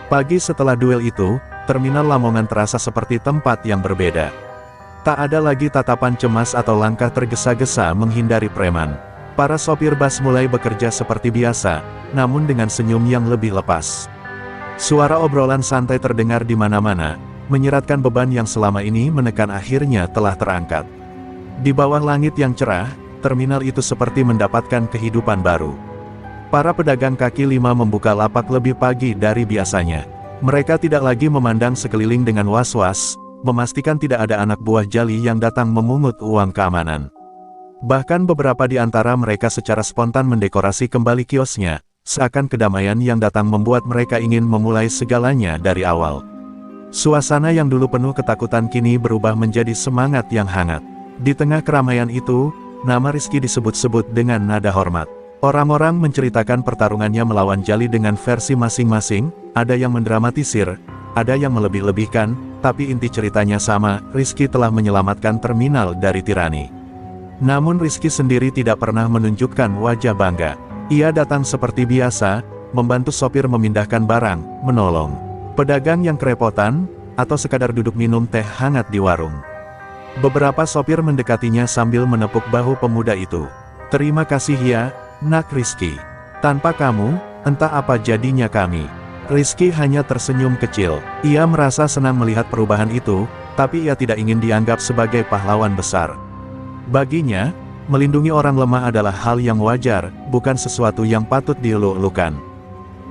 Pagi setelah duel itu, terminal Lamongan terasa seperti tempat yang berbeda. Tak ada lagi tatapan cemas atau langkah tergesa-gesa menghindari preman. Para sopir bus mulai bekerja seperti biasa, namun dengan senyum yang lebih lepas. Suara obrolan santai terdengar di mana-mana, menyeratkan beban yang selama ini menekan akhirnya telah terangkat. Di bawah langit yang cerah, terminal itu seperti mendapatkan kehidupan baru. Para pedagang kaki lima membuka lapak lebih pagi dari biasanya. Mereka tidak lagi memandang sekeliling dengan was-was, memastikan tidak ada anak buah Jali yang datang memungut uang keamanan. Bahkan beberapa di antara mereka secara spontan mendekorasi kembali kiosnya, seakan kedamaian yang datang membuat mereka ingin memulai segalanya dari awal. Suasana yang dulu penuh ketakutan kini berubah menjadi semangat yang hangat. Di tengah keramaian itu, nama Rizky disebut-sebut dengan nada hormat. Orang-orang menceritakan pertarungannya melawan Jali dengan versi masing-masing, ada yang mendramatisir, ada yang melebih-lebihkan, tapi inti ceritanya sama, Rizky telah menyelamatkan terminal dari tirani. Namun Rizky sendiri tidak pernah menunjukkan wajah bangga. Ia datang seperti biasa, membantu sopir memindahkan barang, menolong pedagang yang kerepotan, atau sekadar duduk minum teh hangat di warung. Beberapa sopir mendekatinya sambil menepuk bahu pemuda itu. "Terima kasih ya, Nak Rizky. Tanpa kamu, entah apa jadinya kami." Rizky hanya tersenyum kecil. Ia merasa senang melihat perubahan itu, tapi ia tidak ingin dianggap sebagai pahlawan besar. Baginya, melindungi orang lemah adalah hal yang wajar, bukan sesuatu yang patut dieluk-elukan.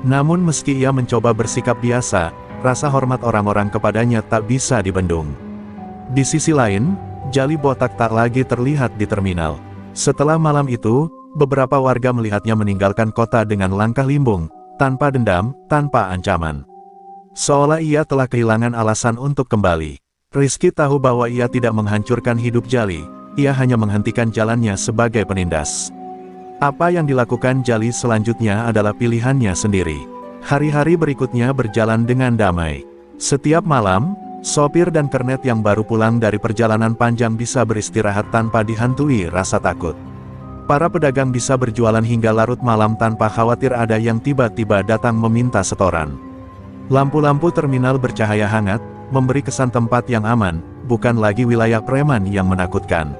Namun meski ia mencoba bersikap biasa, rasa hormat orang-orang kepadanya tak bisa dibendung. Di sisi lain, Jali botak tak lagi terlihat di terminal. Setelah malam itu, beberapa warga melihatnya meninggalkan kota dengan langkah limbung, tanpa dendam, tanpa ancaman. Seolah ia telah kehilangan alasan untuk kembali. Rizky tahu bahwa ia tidak menghancurkan hidup Jali, ia hanya menghentikan jalannya sebagai penindas. Apa yang dilakukan Jali selanjutnya adalah pilihannya sendiri. Hari-hari berikutnya berjalan dengan damai. Setiap malam, sopir dan kernet yang baru pulang dari perjalanan panjang bisa beristirahat tanpa dihantui rasa takut. Para pedagang bisa berjualan hingga larut malam tanpa khawatir ada yang tiba-tiba datang meminta setoran. Lampu-lampu terminal bercahaya hangat, memberi kesan tempat yang aman, bukan lagi wilayah preman yang menakutkan.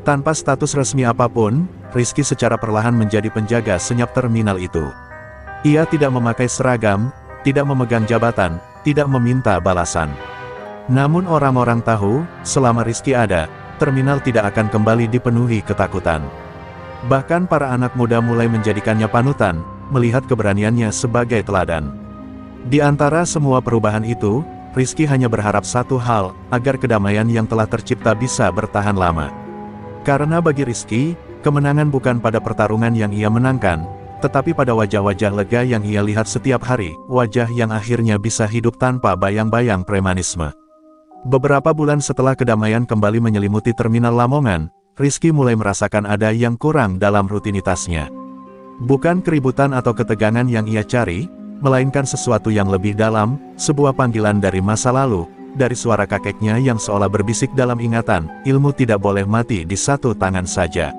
Tanpa status resmi apapun, Rizky secara perlahan menjadi penjaga senyap terminal itu. Ia tidak memakai seragam, tidak memegang jabatan, tidak meminta balasan. Namun orang-orang tahu, selama Rizky ada, terminal tidak akan kembali dipenuhi ketakutan. Bahkan para anak muda mulai menjadikannya panutan, melihat keberaniannya sebagai teladan. Di antara semua perubahan itu, Rizky hanya berharap satu hal, agar kedamaian yang telah tercipta bisa bertahan lama. Karena bagi Rizky, kemenangan bukan pada pertarungan yang ia menangkan, tetapi pada wajah-wajah lega yang ia lihat setiap hari, wajah yang akhirnya bisa hidup tanpa bayang-bayang premanisme. Beberapa bulan setelah kedamaian kembali menyelimuti terminal Lamongan, Rizky mulai merasakan ada yang kurang dalam rutinitasnya. Bukan keributan atau ketegangan yang ia cari, melainkan sesuatu yang lebih dalam, sebuah panggilan dari masa lalu, dari suara kakeknya yang seolah berbisik dalam ingatan, ilmu tidak boleh mati di satu tangan saja.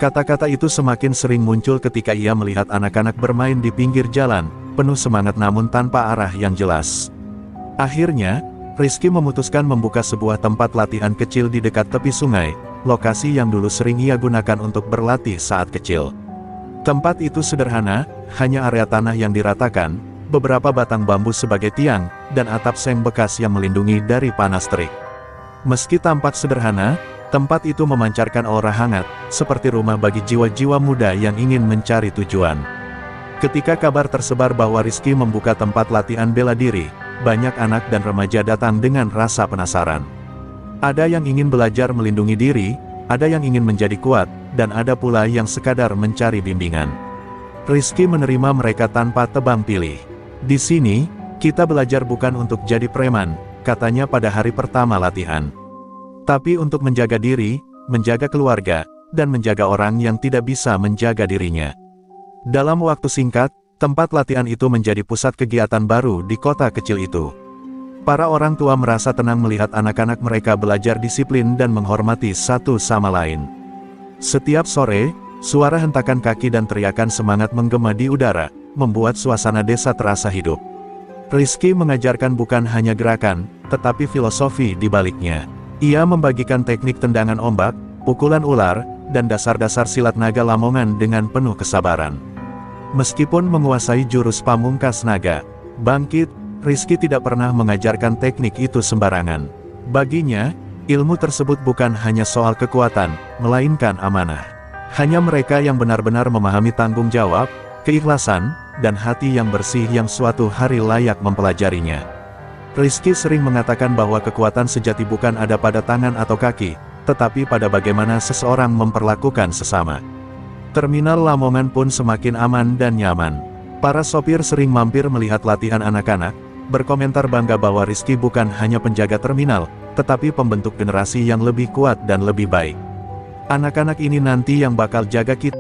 Kata-kata itu semakin sering muncul ketika ia melihat anak-anak bermain di pinggir jalan, penuh semangat namun tanpa arah yang jelas. Akhirnya, Rizky memutuskan membuka sebuah tempat latihan kecil di dekat tepi sungai, lokasi yang dulu sering ia gunakan untuk berlatih saat kecil. Tempat itu sederhana, hanya area tanah yang diratakan, beberapa batang bambu sebagai tiang, dan atap seng bekas yang melindungi dari panas terik. Meski tampak sederhana, tempat itu memancarkan aura hangat, seperti rumah bagi jiwa-jiwa muda yang ingin mencari tujuan. Ketika kabar tersebar bahwa Rizky membuka tempat latihan bela diri, banyak anak dan remaja datang dengan rasa penasaran. Ada yang ingin belajar melindungi diri, ada yang ingin menjadi kuat, dan ada pula yang sekadar mencari bimbingan. Rizky menerima mereka tanpa tebang pilih. Di sini, kita belajar bukan untuk jadi preman, katanya pada hari pertama latihan. Tapi untuk menjaga diri, menjaga keluarga, dan menjaga orang yang tidak bisa menjaga dirinya. Dalam waktu singkat, tempat latihan itu menjadi pusat kegiatan baru di kota kecil itu. Para orang tua merasa tenang melihat anak-anak mereka belajar disiplin dan menghormati satu sama lain. Setiap sore, suara hentakan kaki dan teriakan semangat menggema di udara, membuat suasana desa terasa hidup. Rizky mengajarkan bukan hanya gerakan, tetapi filosofi di baliknya. Ia membagikan teknik tendangan ombak, pukulan ular, dan dasar-dasar silat naga Lamongan dengan penuh kesabaran. Meskipun menguasai jurus pamungkas naga bangkit, Rizky tidak pernah mengajarkan teknik itu sembarangan. Baginya, ilmu tersebut bukan hanya soal kekuatan, melainkan amanah. Hanya mereka yang benar-benar memahami tanggung jawab, keikhlasan, dan hati yang bersih yang suatu hari layak mempelajarinya. Rizky sering mengatakan bahwa kekuatan sejati bukan ada pada tangan atau kaki, tetapi pada bagaimana seseorang memperlakukan sesama. Terminal Lamongan pun semakin aman dan nyaman. Para sopir sering mampir melihat latihan anak-anak, berkomentar bangga bahwa Rizky bukan hanya penjaga terminal, tetapi pembentuk generasi yang lebih kuat dan lebih baik. Anak-anak ini nanti yang bakal jaga kita.